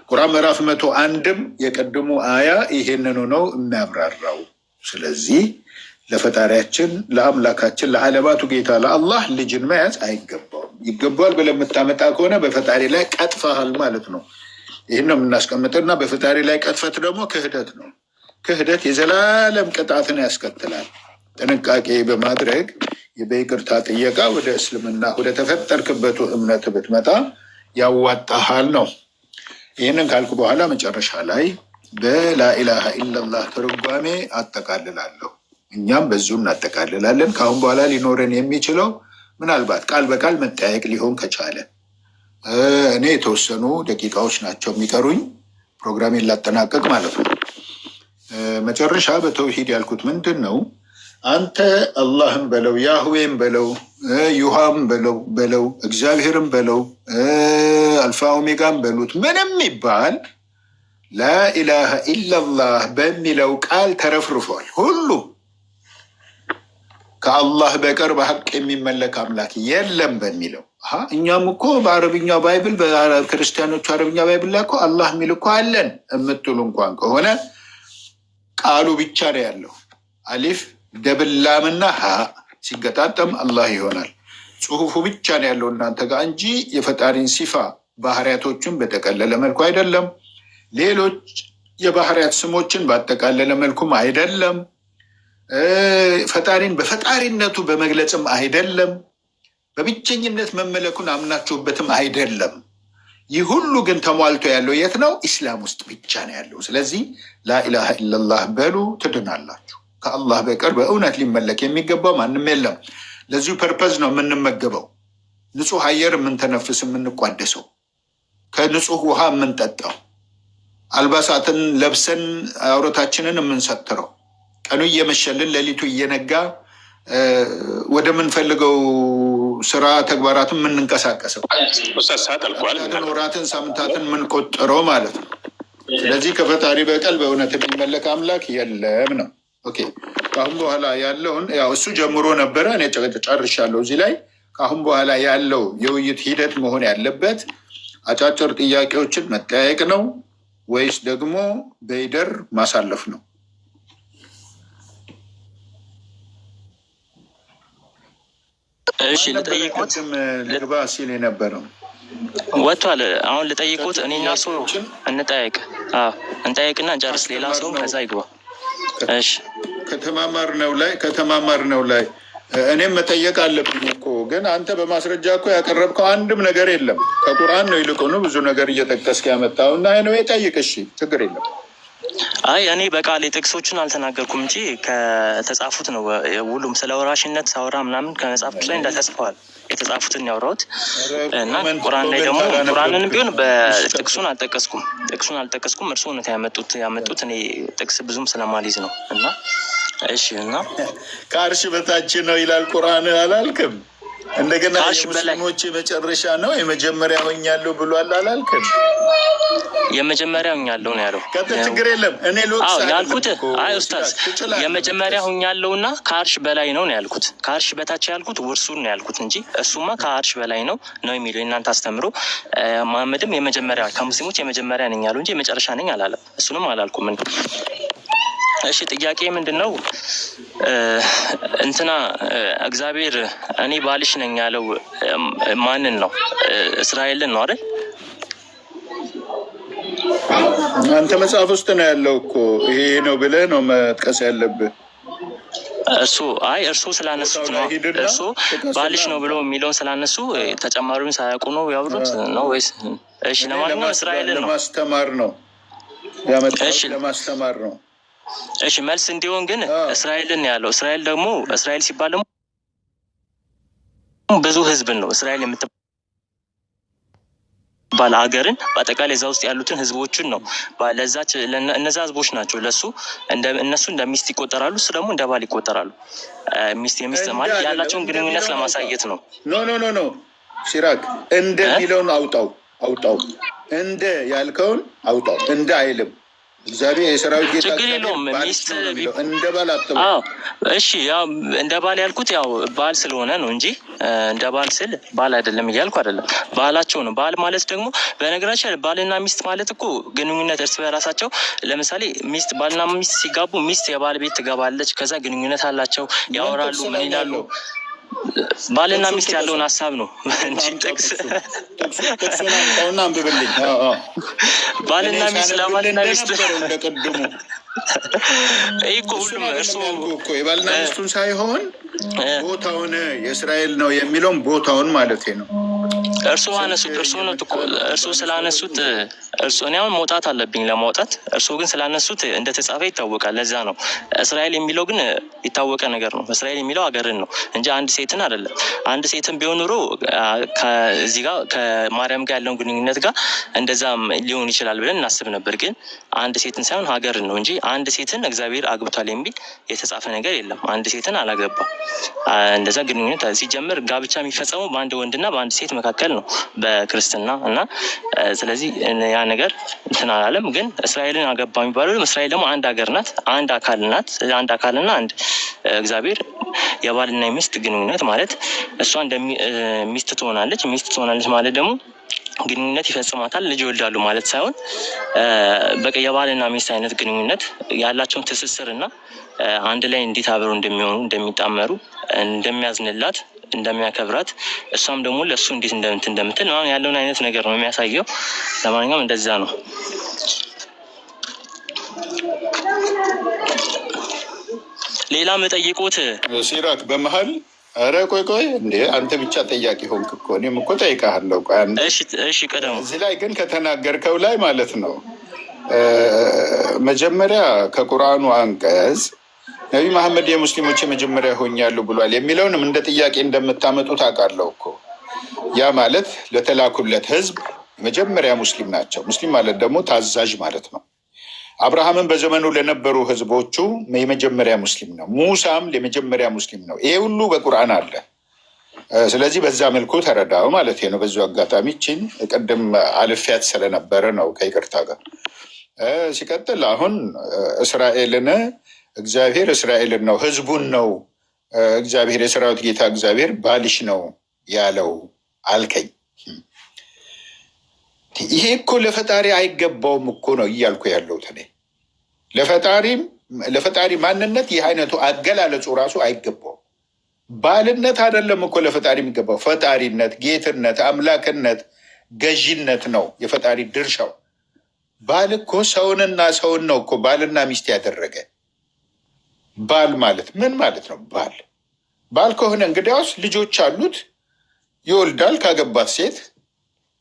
ቁርአን ምዕራፍ 101ም የቀድሞ አያ ይሄንኑ ነው የሚያብራራው። ስለዚህ ለፈጣሪያችን ለአምላካችን ለዓለማቱ ጌታ ለአላህ ልጅን መያዝ አይገባውም። ይገባዋል ብለህ የምታመጣ ከሆነ በፈጣሪ ላይ ቀጥፈሃል ማለት ነው። ይህን ነው የምናስቀምጥና በፈጣሪ ላይ ቀጥፈት ደግሞ ክህደት ነው። ክህደት የዘላለም ቅጣትን ያስከትላል። ጥንቃቄ በማድረግ በይቅርታ ጥየቃ ወደ እስልምና ወደ ተፈጠርክበት እምነት ብትመጣ ያዋጣሃል ነው። ይህንን ካልኩ በኋላ መጨረሻ ላይ በላኢላሃ ኢለላህ ትርጓሜ አጠቃልላለሁ። እኛም በዚሁ እናጠቃልላለን። ከአሁን በኋላ ሊኖረን የሚችለው ምናልባት ቃል በቃል መጠያየቅ ሊሆን ከቻለ እኔ የተወሰኑ ደቂቃዎች ናቸው የሚቀሩኝ ፕሮግራሜን ላጠናቀቅ ማለት ነው። መጨረሻ በተውሂድ ያልኩት ምንድን ነው? አንተ አላህም በለው ያህዌም በለው ዩሃም በለው እግዚአብሔርም በለው አልፋ ኦሜጋም በሉት ምንም ይባል ላኢላሃ ኢለላህ በሚለው ቃል ተረፍርፏል። ሁሉ ከአላህ በቀር በሀቅ የሚመለክ አምላክ የለም በሚለው እኛም እኮ በአረብኛው ባይብል በክርስቲያኖቹ አረብኛ ባይብል ላይ እኮ አላህ የሚል እኮ አለን የምትሉ እንኳን ከሆነ ቃሉ ብቻ ነው ያለው። አሊፍ ደብላምና ሀ ሲገጣጠም አላህ ይሆናል። ጽሁፉ ብቻ ነው ያለው እናንተ ጋር እንጂ የፈጣሪን ሲፋ ባህሪያቶችን በጠቀለለ መልኩ አይደለም። ሌሎች የባህሪያት ስሞችን ባጠቃለለ መልኩም አይደለም። ፈጣሪን በፈጣሪነቱ በመግለጽም አይደለም። በብቸኝነት መመለኩን አምናችሁበትም አይደለም። ይህ ሁሉ ግን ተሟልቶ ያለው የት ነው? ኢስላም ውስጥ ብቻ ነው ያለው። ስለዚህ ላኢላሃ ኢለላህ በሉ ትድናላችሁ። ከአላህ በቀር በእውነት ሊመለክ የሚገባው ማንም የለም። ለዚሁ ፐርፐዝ ነው የምንመገበው፣ ንጹህ አየር የምንተነፍስ የምንቋደሰው፣ ከንጹህ ውሃ የምንጠጣው፣ አልባሳትን ለብሰን አውረታችንን የምንሰትረው፣ ቀኑ እየመሸልን ሌሊቱ እየነጋ ወደምንፈልገው ስራ ተግባራትን የምንንቀሳቀሰው፣ ወራትን ሳምንታትን የምንቆጥረው ማለት ነው። ስለዚህ ከፈጣሪ በቀር በእውነት የሚመለክ አምላክ የለም ነው። ኦኬ ከአሁን በኋላ ያለውን ያው እሱ ጀምሮ ነበረ፣ እኔ ጨርሻለሁ። እዚህ ላይ ከአሁን በኋላ ያለው የውይይት ሂደት መሆን ያለበት አጫጭር ጥያቄዎችን መጠያየቅ ነው ወይስ ደግሞ በይደር ማሳለፍ ነው? እሺ ልጠይቁት ልግባ ሲል የነበረው ወጥቷል። አሁን ልጠይቁት እኔና እሱ እንጠያየቅ። እንጠያየቅና እንጨርስ። ሌላ ሰው ከዛ ይግባ። እሺ ከተማማር ነው ላይ እኔም መጠየቅ አለብኝ እኮ። ግን አንተ በማስረጃ እኮ ያቀረብከው አንድም ነገር የለም። ከቁርአን ነው ይልቁኑ ብዙ ነገር እየጠቀስክ ያመጣው እና ነው የጠይቅ። እሺ ችግር የለም። አይ እኔ በቃሌ ጥቅሶቹን አልተናገርኩም እንጂ ከተጻፉት ነው። ሁሉም ስለ ወራሽነት ሳወራ ምናምን ከመጽሐፍ ላይ እንደተጽፈዋል የተጻፉትን ያወራሁት እና ቁርአን ላይ ደግሞ ቁርአንንም ቢሆን በጥቅሱን አልጠቀስኩም። እርሱ እውነት ያመጡት እኔ ጥቅስ ብዙም ስለማልይዝ ነው። እና እሺ እና ከአርሽ በታች ነው ይላል ቁርአን አላልክም? እንደገና የሙስሊሞች መጨረሻ ነው የመጀመሪያ ሆኛለሁ ብሏል አላልክም? የመጀመሪያ ሆኛለሁ ነው ያለው። ችግር የለም እኔ ያልኩት አይ ኡስታዝ የመጀመሪያ ሆኛለሁና ከአርሽ በላይ ነው ያልኩት። ከአርሽ በታች ያልኩት ውርሱን ነው ያልኩት እንጂ እሱማ ከአርሽ በላይ ነው የሚለው እናንተ አስተምሮ። መሐመድም የመጀመሪያ ከሙስሊሞች የመጀመሪያ ነኝ ያለው እንጂ የመጨረሻ ነኝ አላለም። እሱንም አላልኩም። እሺ ጥያቄ ምንድነው? እንትና እግዚአብሔር እኔ ባልሽ ነኝ ያለው ማንን ነው? እስራኤልን ነው አይደል? አንተ መጽሐፍ ውስጥ ነው ያለው እኮ ይሄ ነው ብለህ ነው መጥቀስ ያለብህ። እርሱ ስላነሱት ነው። እርሱ ባልሽ ነው ብሎ የሚለውን ስላነሱ ተጨማሪውን ሳያውቁ ነው ያወሩት ነው ወይስ? እሺ ለማንኛውም እስራኤልን ነው ለማስተማር ነው ያመጣው፣ ለማስተማር ነው። እሺ መልስ እንዲሆን ግን እስራኤልን ያለው እስራኤል ደግሞ እስራኤል ሲባል ደግሞ ብዙ ህዝብን ነው እስራኤል የምትባል ሀገርን በአጠቃላይ እዛ ውስጥ ያሉትን ህዝቦችን ነው። ለዛች እነዛ ህዝቦች ናቸው ለሱ እነሱ እንደ ሚስት ይቆጠራሉ፣ እሱ ደግሞ እንደ ባል ይቆጠራሉ። ሚስት ማለት ያላቸውን ግንኙነት ለማሳየት ነው። ኖ ሲራክ እንደሚለውን አውጣው እንደ ያልከውን አውጣው። እንደ አይልም እግዚአብሔር የሰራዊት ጌታ ችግር የለውም። ሚስት እንደ ባል አጥቶ እሺ ያው እንደ ባል ያልኩት ያው ባል ስለሆነ ነው እንጂ እንደ ባል ስል ባል አይደለም እያልኩ አይደለም። ባላቸው ነው። ባል ማለት ደግሞ በነገራችን ባልና ሚስት ማለት እኮ ግንኙነት እርስ በራሳቸው ለምሳሌ ሚስት ባልና ሚስት ሲጋቡ ሚስት የባል ቤት ትገባለች። ከዛ ግንኙነት አላቸው፣ ያወራሉ፣ ምን ይላሉ። ባልና ሚስት ያለውን ሀሳብ ነው እንጂ ጥቅስ ባልና ሚስት ለባልና ሚስት እንደቀድሙ እኮ ሁሉም እርሱ የባልና ሚስቱን ሳይሆን ቦታውን የእስራኤል ነው የሚለውን ቦታውን ማለት ነው። እርሱ አነሱት። እርሱ ስላነሱት እኔ አሁን መውጣት አለብኝ ለማውጣት። እርሱ ግን ስላነሱት እንደተጻፈ ይታወቃል። ለዛ ነው እስራኤል የሚለው ግን የታወቀ ነገር ነው። እስራኤል የሚለው ሀገርን ነው እንጂ አንድ ሴትን አይደለም። አንድ ሴትን ቢሆን ኑሮ ከዚህ ጋር ከማርያም ጋር ያለውን ግንኙነት ጋር እንደዛም ሊሆን ይችላል ብለን እናስብ ነበር። ግን አንድ ሴትን ሳይሆን ሀገርን ነው እንጂ አንድ ሴትን እግዚአብሔር አግብቷል የሚል የተጻፈ ነገር የለም። አንድ ሴትን አላገባም። እንደዛ ግንኙነት ሲጀምር ጋብቻ የሚፈጸመው በአንድ ወንድና በአንድ ሴት መካከል ነው በክርስትና እና ስለዚህ ያ ነገር እንትን አላለም። ግን እስራኤልን አገባ የሚባለው እስራኤል ደግሞ አንድ ሀገር ናት፣ አንድ አካል ናት። አንድ አካልና አንድ እግዚአብሔር የባልና የሚስት ግንኙነት ማለት እሷ ሚስት ትሆናለች። ሚስት ትሆናለች ማለት ደግሞ ግንኙነት ይፈጽማታል፣ ልጅ ይወልዳሉ ማለት ሳይሆን በቃ የባልና ሚስት አይነት ግንኙነት ያላቸውን ትስስርና አንድ ላይ እንዴት አብረው እንደሚሆኑ እንደሚጣመሩ፣ እንደሚያዝንላት፣ እንደሚያከብራት እሷም ደግሞ ለእሱ እንዴት እንደምትል አሁን ያለውን አይነት ነገር ነው የሚያሳየው። ለማንኛውም እንደዛ ነው። ሌላ መጠይቆት ሲራክ በመሀል ኧረ ቆይ እንዴ አንተ ብቻ ጠያቂ ሆንክ እኮ እኔም እኮ ጠይቃለሁ። እሺ ቀደም እዚህ ላይ ግን ከተናገርከው ላይ ማለት ነው መጀመሪያ ከቁርአኑ አንቀጽ ነቢ መሐመድ የሙስሊሞች የመጀመሪያ ሆኛለሁ ብሏል የሚለውንም እንደ ጥያቄ እንደምታመጡ ታውቃለሁ እኮ። ያ ማለት ለተላኩለት ህዝብ መጀመሪያ ሙስሊም ናቸው። ሙስሊም ማለት ደግሞ ታዛዥ ማለት ነው። አብርሃምን በዘመኑ ለነበሩ ህዝቦቹ የመጀመሪያ ሙስሊም ነው። ሙሳም የመጀመሪያ ሙስሊም ነው። ይሄ ሁሉ በቁርአን አለ። ስለዚህ በዛ መልኩ ተረዳው ማለት ነው። በዚሁ አጋጣሚ ችን ቅድም አልፊያት ስለነበረ ነው ከይቅርታ ጋር። ሲቀጥል አሁን እስራኤልን እግዚአብሔር እስራኤልን ነው ህዝቡን ነው እግዚአብሔር የሰራዊት ጌታ እግዚአብሔር ባልሽ ነው ያለው አልከኝ። ይሄ እኮ ለፈጣሪ አይገባውም እኮ ነው እያልኩ ያለሁት እኔ። ለፈጣሪ ማንነት ይህ አይነቱ አገላለጹ ራሱ አይገባውም። ባልነት አይደለም እኮ ለፈጣሪ የሚገባው፣ ፈጣሪነት፣ ጌትነት፣ አምላክነት፣ ገዢነት ነው የፈጣሪ ድርሻው። ባል እኮ ሰውንና ሰውን ነው እኮ ባልና ሚስት ያደረገ። ባል ማለት ምን ማለት ነው? ባል ከሆነ እንግዲያውስ ልጆች አሉት፣ ይወልዳል ካገባት ሴት።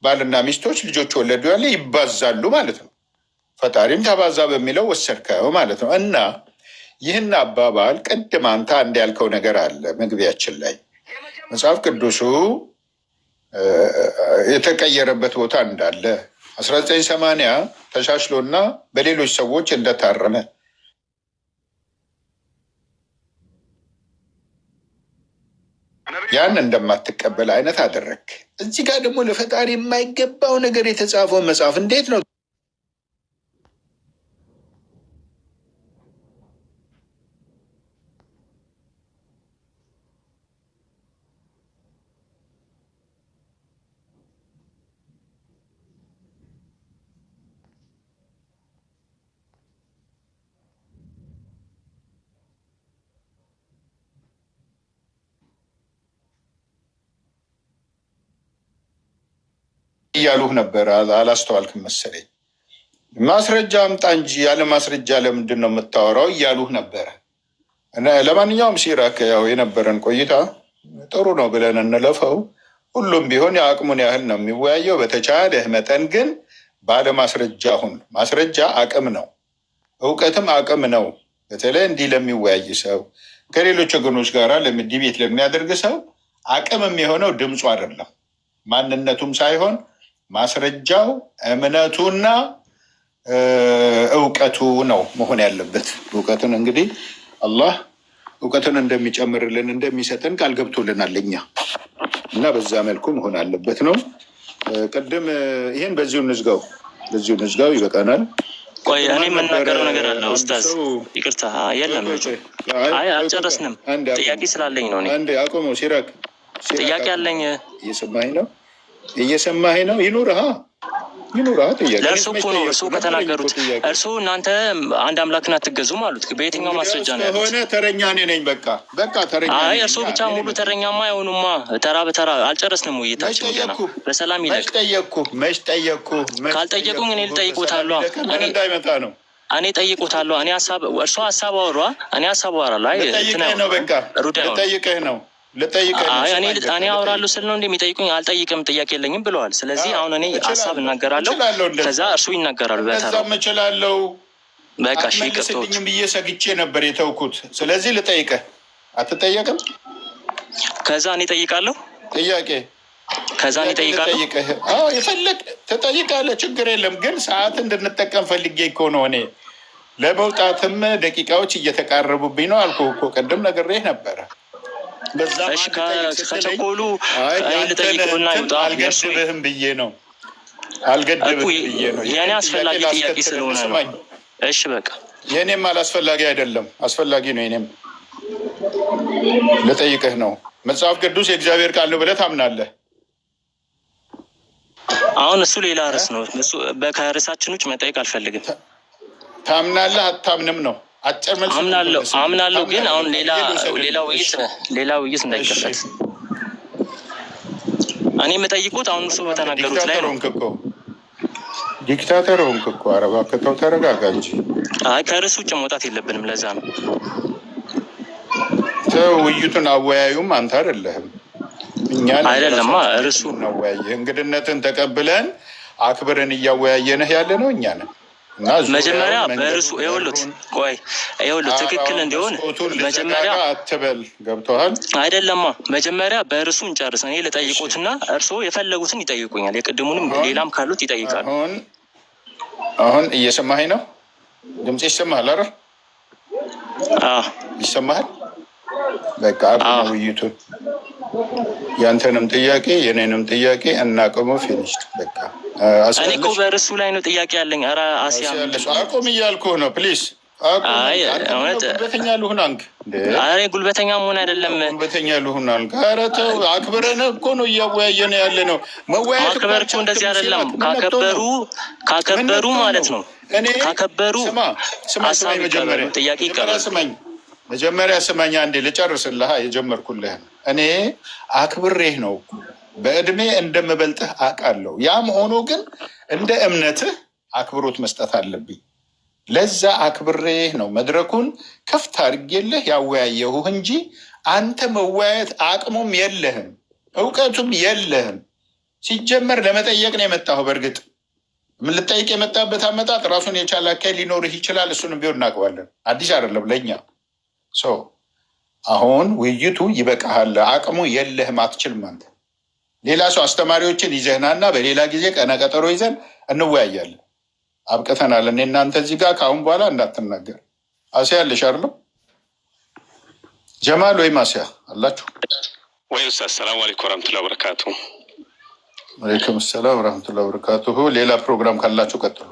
ባልና ሚስቶች ልጆች ወለዱ ያለ ይባዛሉ ማለት ነው። ፈጣሪም ተባዛ በሚለው ወሰድከው ማለት ነው። እና ይህን አባባል ቅድም አንተ አንድ ያልከው ነገር አለ መግቢያችን ላይ መጽሐፍ ቅዱሱ የተቀየረበት ቦታ እንዳለ 1980 ተሻሽሎና በሌሎች ሰዎች እንደታረመ ያን እንደማትቀበል አይነት አደረግ። እዚህ ጋር ደግሞ ለፈጣሪ የማይገባው ነገር የተጻፈው መጽሐፍ እንዴት ነው እያሉህ ነበር? አላስተዋልክም መሰለኝ። ማስረጃ አምጣ እንጂ ያለ ማስረጃ ለምንድን ነው የምታወራው እያሉህ ነበረ። ለማንኛውም ሲራክ ያው የነበረን ቆይታ ጥሩ ነው ብለን እንለፈው። ሁሉም ቢሆን የአቅሙን ያህል ነው የሚወያየው። በተቻለህ መጠን ግን ባለ ማስረጃ ሁን። ማስረጃ አቅም ነው፣ እውቀትም አቅም ነው። በተለይ እንዲህ ለሚወያይ ሰው፣ ከሌሎች ወገኖች ጋር ዲቤት ለሚያደርግ ሰው አቅም የሚሆነው ድምፁ አይደለም ማንነቱም ሳይሆን ማስረጃው እምነቱና እውቀቱ ነው መሆን ያለበት። እውቀትን እንግዲህ አላህ እውቀትን እንደሚጨምርልን እንደሚሰጠን ቃል ገብቶልናል እኛ እና በዛ መልኩ መሆን አለበት ነው። ቅድም ይሄን በዚሁ እንዝጋው ይበቃናል። ቆይ እኔ የምናገረው ነገር አለ ኡስታዝ፣ ይቅርታ። የለም አይ አልጨረስንም። ጥያቄ ስላለኝ ነው። አንዴ አቆመው። ሲራክ ጥያቄ አለኝ። እየሰማኸኝ ነው? ይኑርሃ ጥያቄ ለእርሱ እኮ ነው። እርሱ ከተናገሩት እርሱ እናንተ አንድ አምላክን አትገዙም አሉት። በየትኛው ማስረጃ ነው ሆነ? ተረኛ እኔ ነኝ። በቃ ተረኛ። አይ እርሱ ብቻ ሙሉ ተረኛማ አይሆኑማ። ተራ በተራ አልጨረስንም ውይይታችን ገና። በሰላም ይለቅ። መች ጠየቅኩ? ካልጠየቁኝ እኔ ልጠይቁታለሁ። እንዳይመጣ ነው። እኔ ጠይቁታለሁ። እርሱ ሀሳብ አወራ፣ እኔ ሀሳብ አወራለሁ። አይ ልጠይቅህ ነው። እኔ አወራለሁ ስል ነው እንደሚጠይቁኝ። አልጠይቅም፣ ጥያቄ የለኝም ብለዋል። ስለዚህ አሁን እኔ ሀሳብ እናገራለሁ፣ ከዛ እርሱ ይናገራሉ። እችላለሁ። በቃ እሺ፣ ቅርቶት ብዬ ሰግቼ ነበር የተውኩት። ስለዚህ ልጠይቅህ። አትጠየቅም? ከዛ እኔ ጠይቃለሁ። ጥያቄ ከዛ እኔ ጠይቃለሁ። የፈለግ ትጠይቃለህ፣ ችግር የለም። ግን ሰዓት እንድንጠቀም ፈልጌ እኮ ነው። እኔ ለመውጣትም ደቂቃዎች እየተቃረቡብኝ ነው አልኩህ እኮ ቅድም ነግሬህ ነበረ። ከቸኮሉ ልጠይቁና ይውጣ። አልገድብህም ብዬ ነው። የኔ አስፈላጊ ጥያቄ ስለሆነ ነው። እሺ በቃ የኔም አላስፈላጊ አይደለም፣ አስፈላጊ ነው። የኔም ልጠይቅህ ነው። መጽሐፍ ቅዱስ የእግዚአብሔር ቃል ነው ብለህ ታምናለህ? አሁን እሱ ሌላ ርዕስ ነው። ከርዕሳችን ውጭ መጠየቅ አልፈልግም። ታምናለህ አታምንም ነው? አምናለሁ ግን አሁን ሌላ ውይይት እንዳይከፈት እኔ የምጠይቁት አሁን እሱ በተናገሩት ላይ ነው። ዲክታተር ሆንክ እኮ። ኧረ እባክህ ተው፣ ተረጋጋ እንጂ። አይ ከርዕሱ ውጭ መውጣት የለብንም። ለዛ ነው ውይይቱን አወያዩም አንተ አይደለህም። እኛ አይደለማ ርዕሱ እናወያየህ። እንግድነትን ተቀብለን አክብረን እያወያየንህ ያለ ነው እኛ ነን። መጀመሪያ በእርሱ ይኸውልህ ትክክል እንዲሆን መጀመሪያ አትበል። ገብቶሃል አይደለማ? መጀመሪያ በእርሱ እንጨርስ። እኔ ልጠይቁትና እርስዎ የፈለጉትን ይጠይቁኛል። የቅድሙንም ሌላም ካሉት ይጠይቃሉ። አሁን እየሰማኸኝ ነው? ድምጽ ይሰማሃል አይደል? ይሰማሃል? በቃ አቁም ውይይቱን። ያንተንም ጥያቄ የኔንም ጥያቄ እናቆመው። ፊኒሽድ በቃ። እኔ እኮ በእርሱ ላይ ነው ጥያቄ ያለኝ። ኧረ አሲያ አቁም እያልኩህ ነው። ፕሊዝ ጉልበተኛ ልሁን አንክ። ኧረ ጉልበተኛ መሆን አይደለም፣ ጉልበተኛ ልሁን አንክ። ኧረ ተው፣ አክብረን እኮ ነው እያወያየን ያለ ነው። ማክበር እኮ እንደዚህ አይደለም። ካከበሩ ማለት ነው። ካከበሩ ሀሳብ ይቀበሉ፣ ጥያቄ ይቀበሉ። መጀመሪያ ስማኝ አንዴ ልጨርስልህ የጀመርኩልህን። እኔ አክብሬህ ነው በእድሜ እንደምበልጥህ አውቃለሁ። ያም ሆኖ ግን እንደ እምነትህ አክብሮት መስጠት አለብኝ። ለዛ አክብሬህ ነው መድረኩን ከፍት አድርጌልህ ያወያየሁህ እንጂ አንተ መወያየት አቅሙም የለህም እውቀቱም የለህም። ሲጀመር ለመጠየቅ ነው የመጣሁ። በእርግጥ ምን ልጠይቅ የመጣበት አመጣጥ ራሱን የቻለ አካሄድ ሊኖርህ ይችላል። እሱንም ቢሆን እናውቀዋለን። አዲስ አይደለም ለእኛ። አሁን ውይይቱ ይበቃሃል። አቅሙ የለህም፣ አትችልም አንተ። ሌላ ሰው አስተማሪዎችን ይዘህናና በሌላ ጊዜ ቀነቀጠሮ ይዘን እንወያያለን። አብቅተናል። እኔ እናንተ እዚህ ጋር ከአሁን በኋላ እንዳትናገር። አሲያ አለሽ አይደለም? ጀማል ወይም አሲያ አላችሁ? ወይ ኡስታዝ ሰላም አለይኩም ወራህመቱላሂ ወበረካቱ። ወአለይኩም ሰላም ወራህመቱላሂ ወበረካቱሁ። ሌላ ፕሮግራም ካላችሁ ቀጥሉ።